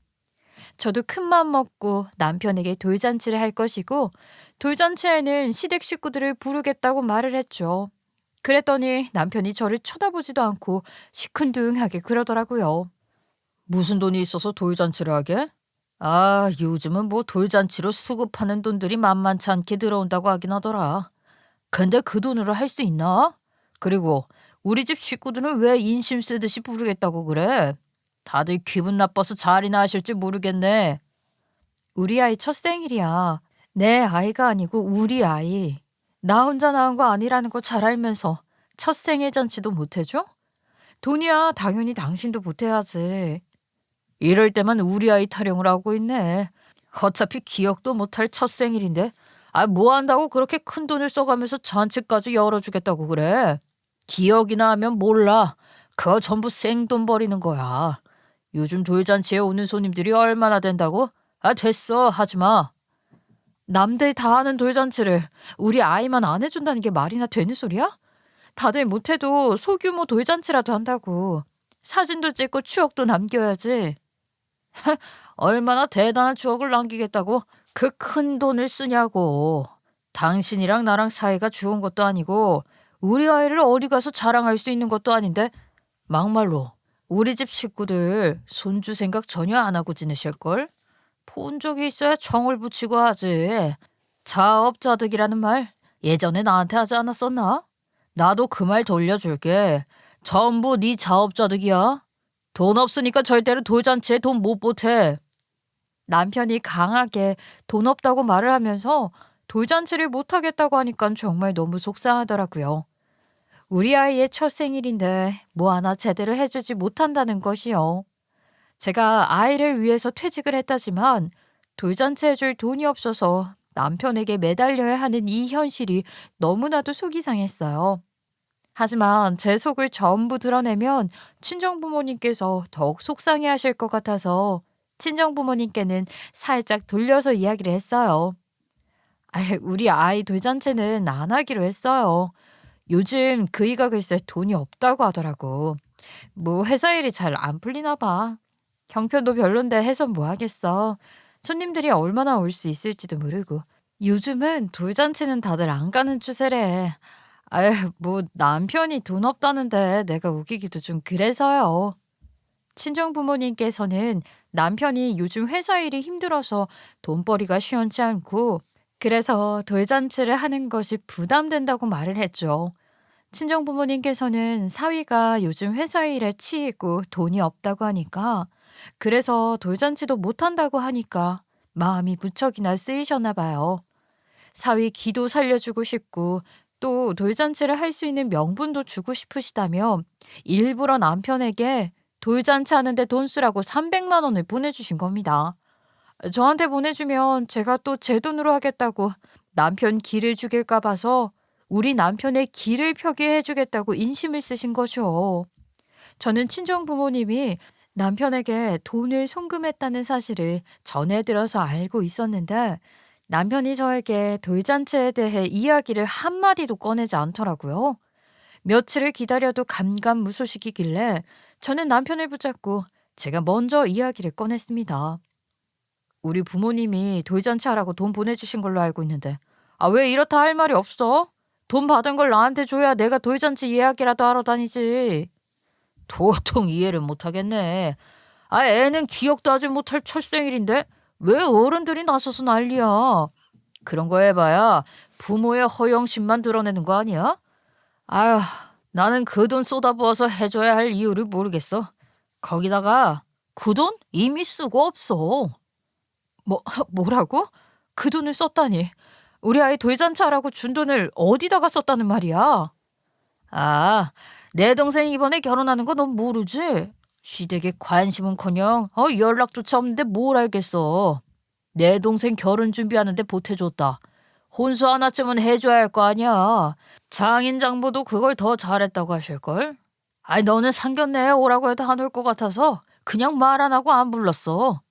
저도 큰맘 먹고 남편에게 돌잔치를 할 것이고 돌잔치에는 시댁 식구들을 부르겠다고 말을 했죠. 그랬더니 남편이 저를 쳐다보지도 않고 시큰둥하게 그러더라고요. 무슨 돈이 있어서 돌잔치를 하게? 아, 요즘은 뭐 돌잔치로 수급하는 돈들이 만만치 않게 들어온다고 하긴 하더라. 근데 그 돈으로 할 수 있나? 그리고 우리 집 식구들은 왜 인심 쓰듯이 부르겠다고 그래? 다들 기분 나빠서 자리나 하실지 모르겠네. 우리 아이 첫 생일이야. 내 아이가 아니고 우리 아이. 나 혼자 낳은 거 아니라는 거 잘 알면서 첫 생일 잔치도 못 해줘? 돈이야 당연히 당신도 보태야지. 이럴 때만 우리 아이 타령을 하고 있네. 어차피 기억도 못할 첫 생일인데 뭐 한다고 그렇게 큰 돈을 써가면서 잔치까지 열어주겠다고 그래. 기억이나 하면 몰라. 그거 전부 생돈 버리는 거야. 요즘 돌잔치에 오는 손님들이 얼마나 된다고? 됐어. 하지마. 남들 다 하는 돌잔치를 우리 아이만 안 해준다는 게 말이나 되는 소리야? 다들 못해도 소규모 돌잔치라도 한다고. 사진도 찍고 추억도 남겨야지. 얼마나 대단한 추억을 남기겠다고 그 큰 돈을 쓰냐고. 당신이랑 나랑 사이가 좋은 것도 아니고 우리 아이를 어디 가서 자랑할 수 있는 것도 아닌데 막말로 우리 집 식구들 손주 생각 전혀 안 하고 지내실걸? 본 적이 있어야 정을 붙이고 하지. 자업자득이라는 말 예전에 나한테 하지 않았었나? 나도 그 말 돌려줄게. 전부 네 자업자득이야. 돈 없으니까 절대로 돌잔치에 돈 못 보태. 남편이 강하게 돈 없다고 말을 하면서 돌잔치를 못하겠다고 하니까 정말 너무 속상하더라고요. 우리 아이의 첫 생일인데 뭐 하나 제대로 해주지 못한다는 것이요. 제가 아이를 위해서 퇴직을 했다지만 돌잔치 해줄 돈이 없어서 남편에게 매달려야 하는 이 현실이 너무나도 속이 상했어요. 하지만 제 속을 전부 드러내면 친정부모님께서 더욱 속상해 하실 것 같아서 친정부모님께는 살짝 돌려서 이야기를 했어요. 우리 아이 돌잔치는 안 하기로 했어요. 요즘 그이가 글쎄 돈이 없다고 하더라고. 뭐 회사 일이 잘 안 풀리나 봐. 형편도 별론데 해서 뭐 하겠어. 손님들이 얼마나 올 수 있을지도 모르고. 요즘은 돌잔치는 다들 안 가는 추세래. 뭐 남편이 돈 없다는데 내가 우기기도 좀 그래서요. 친정부모님께서는 남편이 요즘 회사 일이 힘들어서 돈벌이가 시원치 않고 그래서 돌잔치를 하는 것이 부담된다고 말을 했죠. 친정부모님께서는 사위가 요즘 회사 일에 치이고 돈이 없다고 하니까 그래서 돌잔치도 못한다고 하니까 마음이 무척이나 쓰이셨나 봐요. 사위 기도 살려주고 싶고 또 돌잔치를 할 수 있는 명분도 주고 싶으시다며 일부러 남편에게 돌잔치 하는데 돈 쓰라고 300만 원을 보내주신 겁니다. 저한테 보내주면 제가 또 제 돈으로 하겠다고 남편 기를 죽일까 봐서 우리 남편의 기를 펴게 해주겠다고 인심을 쓰신 거죠. 저는 친정 부모님이 남편에게 돈을 송금했다는 사실을 전해 들어서 알고 있었는데 남편이 저에게 돌잔치에 대해 이야기를 한마디도 꺼내지 않더라고요. 며칠을 기다려도 감감무소식이길래 저는 남편을 붙잡고 제가 먼저 이야기를 꺼냈습니다. 우리 부모님이 돌잔치 하라고 돈 보내주신 걸로 알고 있는데 왜 이렇다 할 말이 없어? 돈 받은 걸 나한테 줘야 내가 돌잔치 예약이라도 하러 다니지. 도통 이해를 못하겠네. 애는 기억도 하지 못할 첫생일인데 왜 어른들이 나서서 난리야. 그런 거 해봐야 부모의 허영심만 드러내는 거 아니야? 아휴, 나는 그 돈 쏟아부어서 해줘야 할 이유를 모르겠어. 거기다가 그 돈 이미 쓰고 없어. 뭐라고? 그 돈을 썼다니. 우리 아이 돌잔치 하라고 준 돈을 어디다가 썼다는 말이야? 내 동생 이번에 결혼하는 거 넌 모르지? 시댁에 관심은커녕 연락조차 없는데 뭘 알겠어. 내 동생 결혼 준비하는데 보태줬다. 혼수 하나쯤은 해줘야 할 거 아니야. 장인 장모도 그걸 더 잘했다고 하실걸? 아이, 너는 상견례에 오라고 해도 안 올 것 같아서 그냥 말 안 하고 안 불렀어.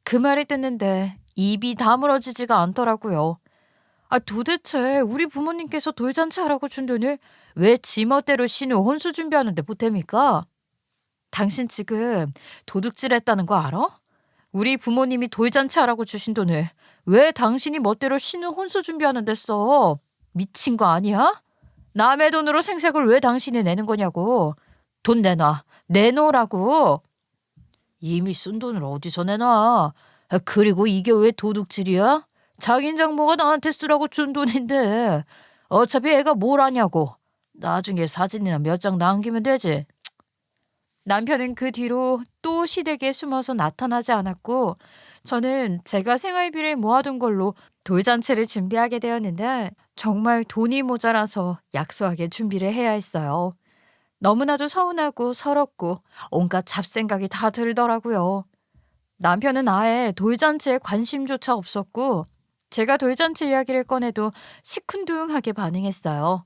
그 말을 듣는데 입이 다물어지지가 않더라고요. 도대체 우리 부모님께서 돌잔치 하라고 준 돈을 왜 지멋대로 신우 혼수 준비하는데 보탭니까? 당신 지금 도둑질했다는 거 알아? 우리 부모님이 돌잔치 하라고 주신 돈을 왜 당신이 멋대로 신우 혼수 준비하는데 써? 미친 거 아니야? 남의 돈으로 생색을 왜 당신이 내는 거냐고. 돈 내놔. 내놓으라고. 이미 쓴 돈을 어디서 내놔. 그리고 이게 왜 도둑질이야? 자긴 장모가 나한테 쓰라고 준 돈인데 어차피 애가 뭘 아냐고. 나중에 사진이나 몇 장 남기면 되지. 남편은 그 뒤로 또 시댁에 숨어서 나타나지 않았고 저는 제가 생활비를 모아둔 걸로 돌잔치를 준비하게 되었는데 정말 돈이 모자라서 약소하게 준비를 해야 했어요. 너무나도 서운하고 서럽고 온갖 잡생각이 다 들더라고요. 남편은 아예 돌잔치에 관심조차 없었고 제가 돌잔치 이야기를 꺼내도 시큰둥하게 반응했어요.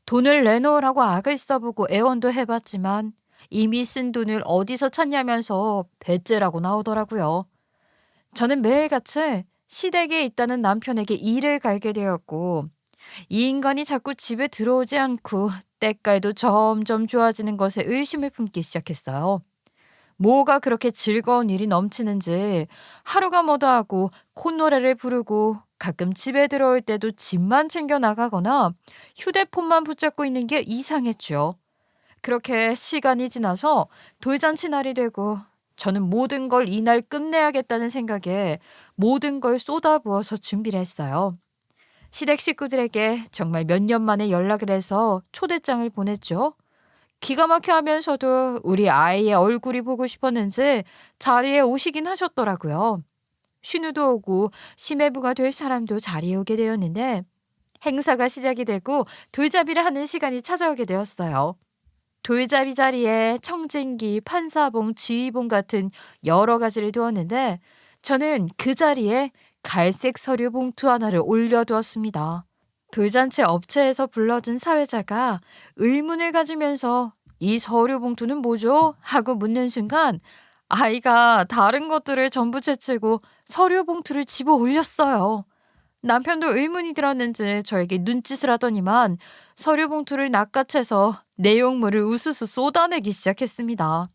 돈을 내놓으라고 악을 써보고 애원도 해봤지만 이미 쓴 돈을 어디서 찾냐면서 배째라고 나오더라고요. 저는 매일같이 시댁에 있다는 남편에게 일을 갈게 되었고 이 인간이 자꾸 집에 들어오지 않고 때깔도 점점 좋아지는 것에 의심을 품기 시작했어요. 뭐가 그렇게 즐거운 일이 넘치는지 하루가 뭐다 하고 콧노래를 부르고 가끔 집에 들어올 때도 집만 챙겨 나가거나 휴대폰만 붙잡고 있는 게 이상했죠. 그렇게 시간이 지나서 돌잔치 날이 되고 저는 모든 걸 이날 끝내야겠다는 생각에 모든 걸 쏟아부어서 준비를 했어요. 시댁 식구들에게 정말 몇 년 만에 연락을 해서 초대장을 보냈죠. 기가 막혀 하면서도 우리 아이의 얼굴이 보고 싶었는지 자리에 오시긴 하셨더라고요. 신우도 오고 시매부가 될 사람도 자리에 오게 되었는데 행사가 시작이 되고 돌잡이를 하는 시간이 찾아오게 되었어요. 돌잡이 자리에 청진기, 판사봉, 지휘봉 같은 여러 가지를 두었는데 저는 그 자리에 갈색 서류 봉투 하나를 올려두었습니다. 돌잔치 업체에서 불러준 사회자가 의문을 가지면서 이 서류 봉투는 뭐죠? 하고 묻는 순간 아이가 다른 것들을 전부 제치고 서류 봉투를 집어 올렸어요. 남편도 의문이 들었는지 저에게 눈짓을 하더니만 서류 봉투를 낚아채서 내용물을 우수수 쏟아내기 시작했습니다.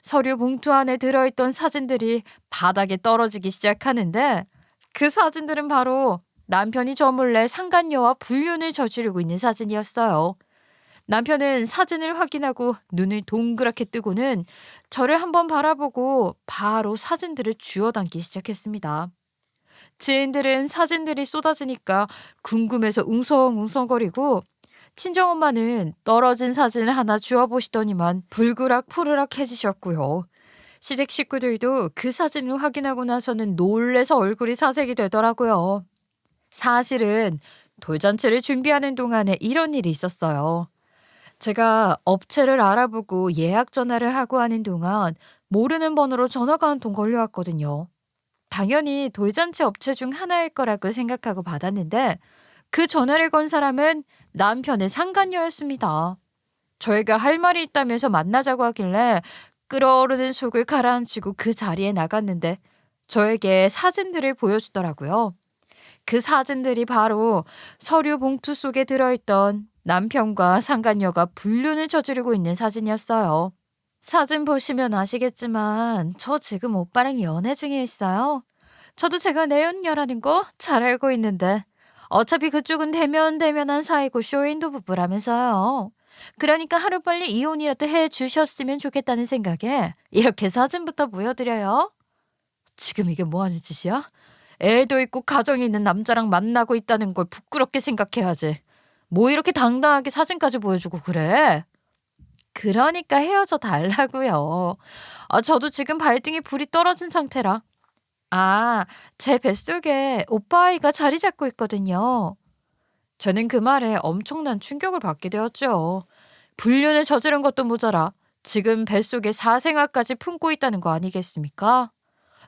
서류 봉투 안에 들어있던 사진들이 바닥에 떨어지기 시작하는데 그 사진들은 바로 남편이 저 몰래 상간녀와 불륜을 저지르고 있는 사진이었어요. 남편은 사진을 확인하고 눈을 동그랗게 뜨고는 저를 한번 바라보고 바로 사진들을 주워담기 시작했습니다. 지인들은 사진들이 쏟아지니까 궁금해서 웅성웅성거리고 친정엄마는 떨어진 사진을 하나 주워보시더니만 불그락 푸르락 해지셨고요. 시댁 식구들도 그 사진을 확인하고 나서는 놀래서 얼굴이 사색이 되더라고요. 사실은 돌잔치를 준비하는 동안에 이런 일이 있었어요. 제가 업체를 알아보고 예약 전화를 하고 하는 동안 모르는 번호로 전화가 한 통 걸려왔거든요. 당연히 돌잔치 업체 중 하나일 거라고 생각하고 받았는데 그 전화를 건 사람은 남편의 상간녀였습니다. 저희가 할 말이 있다면서 만나자고 하길래 끓어오르는 속을 가라앉히고 그 자리에 나갔는데 저에게 사진들을 보여주더라고요. 그 사진들이 바로 서류 봉투 속에 들어있던 남편과 상간녀가 불륜을 저지르고 있는 사진이었어요. 사진 보시면 아시겠지만 저 지금 오빠랑 연애 중에 있어요. 저도 제가 내연녀라는 거 잘 알고 있는데 어차피 그쪽은 대면대면한 사이고 쇼윈도 부부라면서요. 그러니까 하루빨리 이혼이라도 해주셨으면 좋겠다는 생각에 이렇게 사진부터 보여드려요. 지금 이게 뭐하는 짓이야? 애도 있고 가정이 있는 남자랑 만나고 있다는 걸 부끄럽게 생각해야지. 뭐 이렇게 당당하게 사진까지 보여주고 그래? 그러니까 헤어져 달라고요. 저도 지금 발등에 불이 떨어진 상태라. 제 뱃속에 오빠 아이가 자리 잡고 있거든요. 저는 그 말에 엄청난 충격을 받게 되었죠. 불륜을 저지른 것도 모자라 지금 뱃속에 사생아까지 품고 있다는 거 아니겠습니까?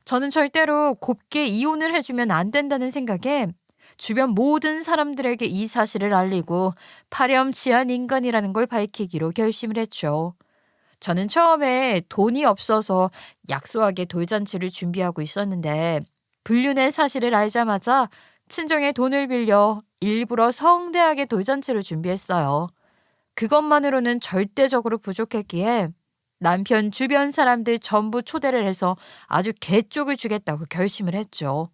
저는 절대로 곱게 이혼을 해주면 안 된다는 생각에 주변 모든 사람들에게 이 사실을 알리고 파렴치한 인간이라는 걸 밝히기로 결심을 했죠. 저는 처음에 돈이 없어서 약소하게 돌잔치를 준비하고 있었는데 불륜의 사실을 알자마자 친정에 돈을 빌려 일부러 성대하게 돌잔치를 준비했어요. 그것만으로는 절대적으로 부족했기에 남편 주변 사람들 전부 초대를 해서 아주 개쪽을 주겠다고 결심을 했죠.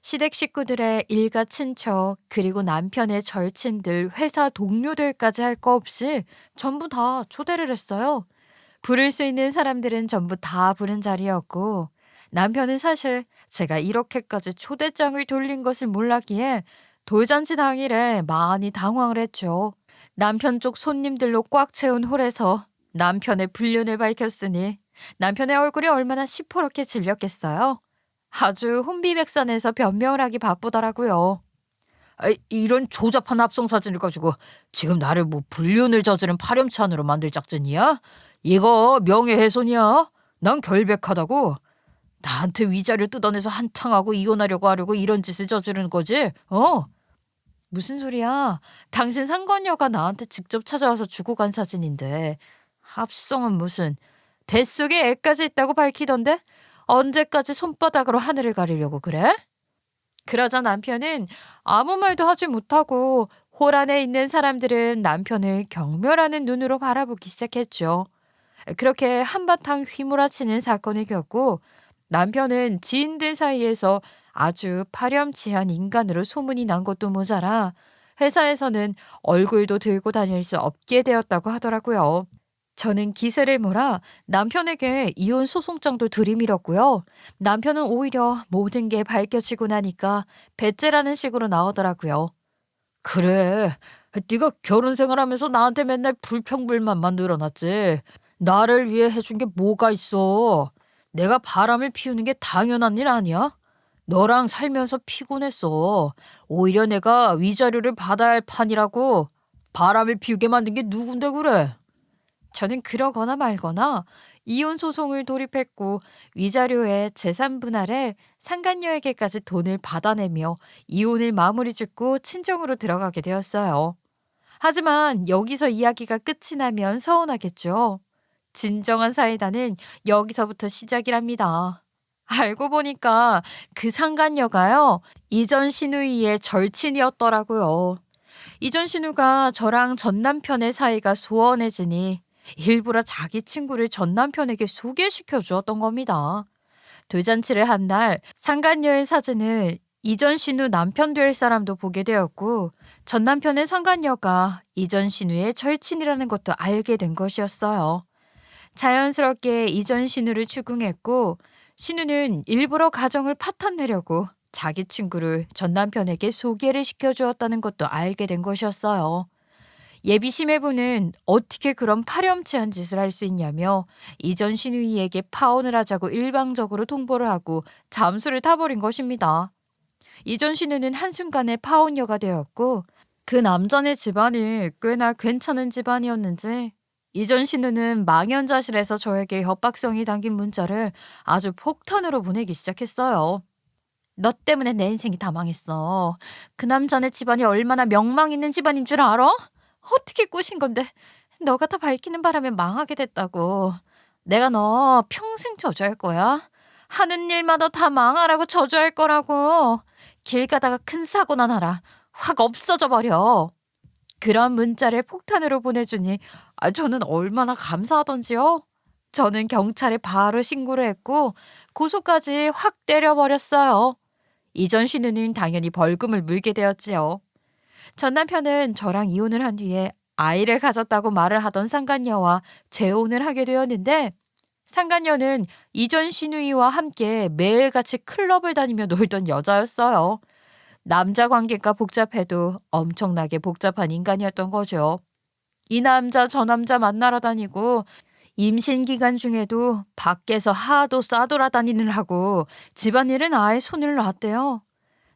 시댁 식구들의 일가 친척 그리고 남편의 절친들 회사 동료들까지 할 거 없이 전부 다 초대를 했어요. 부를 수 있는 사람들은 전부 다 부른 자리였고 남편은 사실 제가 이렇게까지 초대장을 돌린 것을 몰랐기에 돌잔치 당일에 많이 당황을 했죠. 남편 쪽 손님들로 꽉 채운 홀에서 남편의 불륜을 밝혔으니 남편의 얼굴이 얼마나 시퍼렇게 질렸겠어요. 아주 혼비백산해서 변명을 하기 바쁘더라고요. 이런 조잡한 합성 사진을 가지고 지금 나를 뭐 불륜을 저지른 파렴치한으로 만들 작전이야? 이거 명예훼손이야. 난 결백하다고. 나한테 위자료 뜯어내서 한탕하고 이혼하려고 하려고 이런 짓을 저지르는 거지? 무슨 소리야? 당신 상관녀가 나한테 직접 찾아와서 주고 간 사진인데 합성은 무슨 뱃속에 애까지 있다고 밝히던데 언제까지 손바닥으로 하늘을 가리려고 그래? 그러자 남편은 아무 말도 하지 못하고 홀 안에 있는 사람들은 남편을 경멸하는 눈으로 바라보기 시작했죠. 그렇게 한바탕 휘몰아치는 사건을 겪고 남편은 지인들 사이에서 아주 파렴치한 인간으로 소문이 난 것도 모자라 회사에서는 얼굴도 들고 다닐 수 없게 되었다고 하더라고요. 저는 기세를 몰아 남편에게 이혼 소송장도 들이밀었고요. 남편은 오히려 모든 게 밝혀지고 나니까 배째라는 식으로 나오더라고요. 그래, 네가 결혼 생활하면서 나한테 맨날 불평불만만 늘어났지. 나를 위해 해준 게 뭐가 있어. 내가 바람을 피우는 게 당연한 일 아니야? 너랑 살면서 피곤했어. 오히려 내가 위자료를 받아야 할 판이라고. 바람을 피우게 만든 게 누군데 그래? 저는 그러거나 말거나 이혼 소송을 돌입했고 위자료에 재산 분할에 상간녀에게까지 돈을 받아내며 이혼을 마무리 짓고 친정으로 들어가게 되었어요. 하지만 여기서 이야기가 끝이 나면 서운하겠죠. 진정한 사이다는 여기서부터 시작이랍니다. 알고 보니까 그 상간녀가요, 이전 시누이의 절친이었더라고요. 이전 시누가 저랑 전 남편의 사이가 소원해지니 일부러 자기 친구를 전 남편에게 소개시켜 주었던 겁니다. 돌잔치를 한 날 상간녀의 사진을 이전 신우 남편 될 사람도 보게 되었고 전 남편의 상간녀가 이전 신우의 절친이라는 것도 알게 된 것이었어요. 자연스럽게 이전 신우를 추궁했고 신우는 일부러 가정을 파탄내려고 자기 친구를 전 남편에게 소개를 시켜주었다는 것도 알게 된 것이었어요. 예비 심해부는 어떻게 그런 파렴치한 짓을 할 수 있냐며 이전 신우이에게 파혼을 하자고 일방적으로 통보를 하고 잠수를 타버린 것입니다. 이전 신우는 한순간에 파혼녀가 되었고 그 남자네 집안이 꽤나 괜찮은 집안이었는지 이전 신우는 망연자실해서 저에게 협박성이 담긴 문자를 아주 폭탄으로 보내기 시작했어요. 너 때문에 내 인생이 다 망했어. 그 남자네 집안이 얼마나 명망 있는 집안인 줄 알아? 어떻게 꼬신 건데 너가 다 밝히는 바람에 망하게 됐다고. 내가 너 평생 저주할 거야. 하는 일마다 다 망하라고 저주할 거라고. 길 가다가 큰 사고나 나라. 확 없어져 버려. 그런 문자를 폭탄으로 보내주니 저는 얼마나 감사하던지요. 저는 경찰에 바로 신고를 했고 고소까지 확 때려버렸어요. 이전 신우는 당연히 벌금을 물게 되었지요. 전 남편은 저랑 이혼을 한 뒤에 아이를 가졌다고 말을 하던 상간녀와 재혼을 하게 되었는데 상간녀는 이전 시누이와 함께 매일같이 클럽을 다니며 놀던 여자였어요. 남자 관계가 복잡해도 엄청나게 복잡한 인간이었던 거죠. 이 남자 저 남자 만나러 다니고 임신 기간 중에도 밖에서 하도 싸돌아다니느라고 집안일은 아예 손을 놨대요.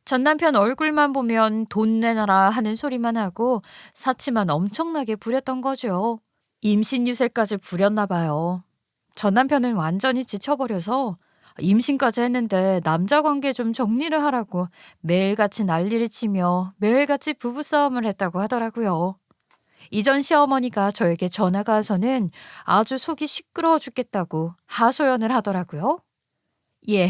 전 남편 얼굴만 보면 돈 내놔라 하는 소리만 하고 사치만 엄청나게 부렸던 거죠. 임신 유세까지 부렸나 봐요. 전 남편은 완전히 지쳐버려서 임신까지 했는데 남자 관계 좀 정리를 하라고 매일같이 난리를 치며 매일같이 부부싸움을 했다고 하더라고요. 이전 시어머니가 저에게 전화가 와서는 아주 속이 시끄러워 죽겠다고 하소연을 하더라고요. 예,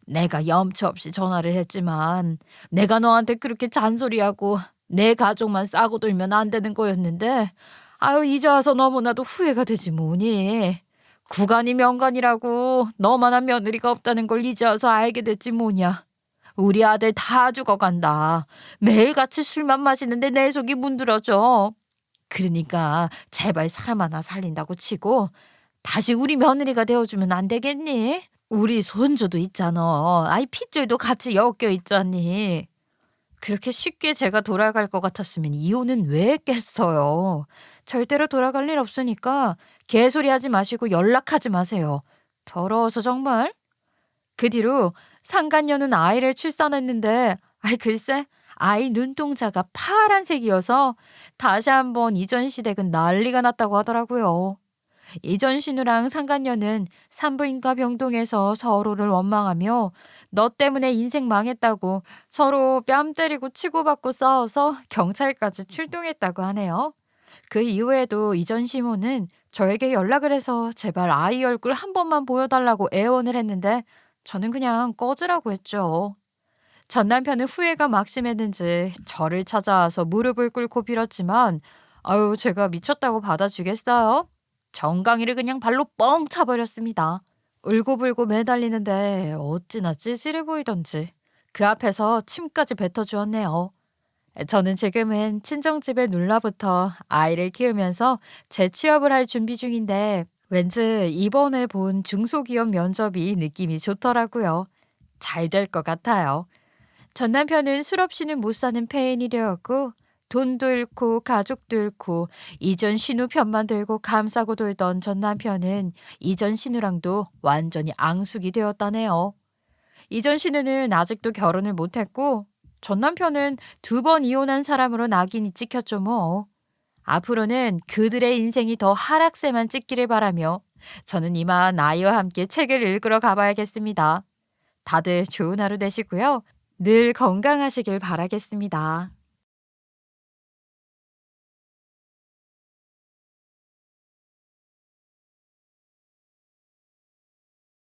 내가 염치 없이 전화를 했지만 내가 너한테 그렇게 잔소리하고 내 가족만 싸고 돌면 안 되는 거였는데 아유 이제 와서 너무나도 후회가 되지 뭐니. 구간이 명간이라고 너만한 며느리가 없다는 걸 이제 와서 알게 됐지 뭐냐. 우리 아들 다 죽어간다. 매일같이 술만 마시는데 내 속이 문드러져. 그러니까 제발 사람 하나 살린다고 치고 다시 우리 며느리가 되어주면 안 되겠니? 우리 손주도 있잖아. 아이 핏줄도 같이 엮여 있잖니. 그렇게 쉽게 제가 돌아갈 것 같았으면 이혼은 왜 했겠어요. 절대로 돌아갈 일 없으니까 개소리하지 마시고 연락하지 마세요. 더러워서 정말. 그 뒤로 상간녀는 아이를 출산했는데 아이 글쎄 아이 눈동자가 파란색이어서 다시 한번 이전 시댁은 난리가 났다고 하더라고요. 이전 신우랑 상간녀는 산부인과 병동에서 서로를 원망하며 너 때문에 인생 망했다고 서로 뺨 때리고 치고받고 싸워서 경찰까지 출동했다고 하네요. 그 이후에도 이전 시모는 저에게 연락을 해서 제발 아이 얼굴 한 번만 보여달라고 애원을 했는데 저는 그냥 꺼지라고 했죠. 전 남편은 후회가 막심했는지 저를 찾아와서 무릎을 꿇고 빌었지만 아유 제가 미쳤다고 받아주겠어요? 정강이를 그냥 발로 뻥 차버렸습니다. 울고불고 매달리는데 어찌나 찌질해 보이던지 그 앞에서 침까지 뱉어주었네요. 저는 지금은 친정집에 눌러붙어 아이를 키우면서 재취업을 할 준비 중인데 왠지 이번에 본 중소기업 면접이 느낌이 좋더라고요. 잘 될 것 같아요. 전 남편은 술 없이는 못 사는 폐인이 되었고 돈도 잃고 가족도 잃고 이전 신우 편만 들고 감싸고 돌던 전 남편은 이전 신우랑도 완전히 앙숙이 되었다네요. 이전 신우는 아직도 결혼을 못했고 전 남편은 2번 이혼한 사람으로 낙인이 찍혔죠 뭐. 앞으로는 그들의 인생이 더 하락세만 찍기를 바라며 저는 이만 아이와 함께 책을 읽으러 가봐야겠습니다. 다들 좋은 하루 되시고요. 늘 건강하시길 바라겠습니다.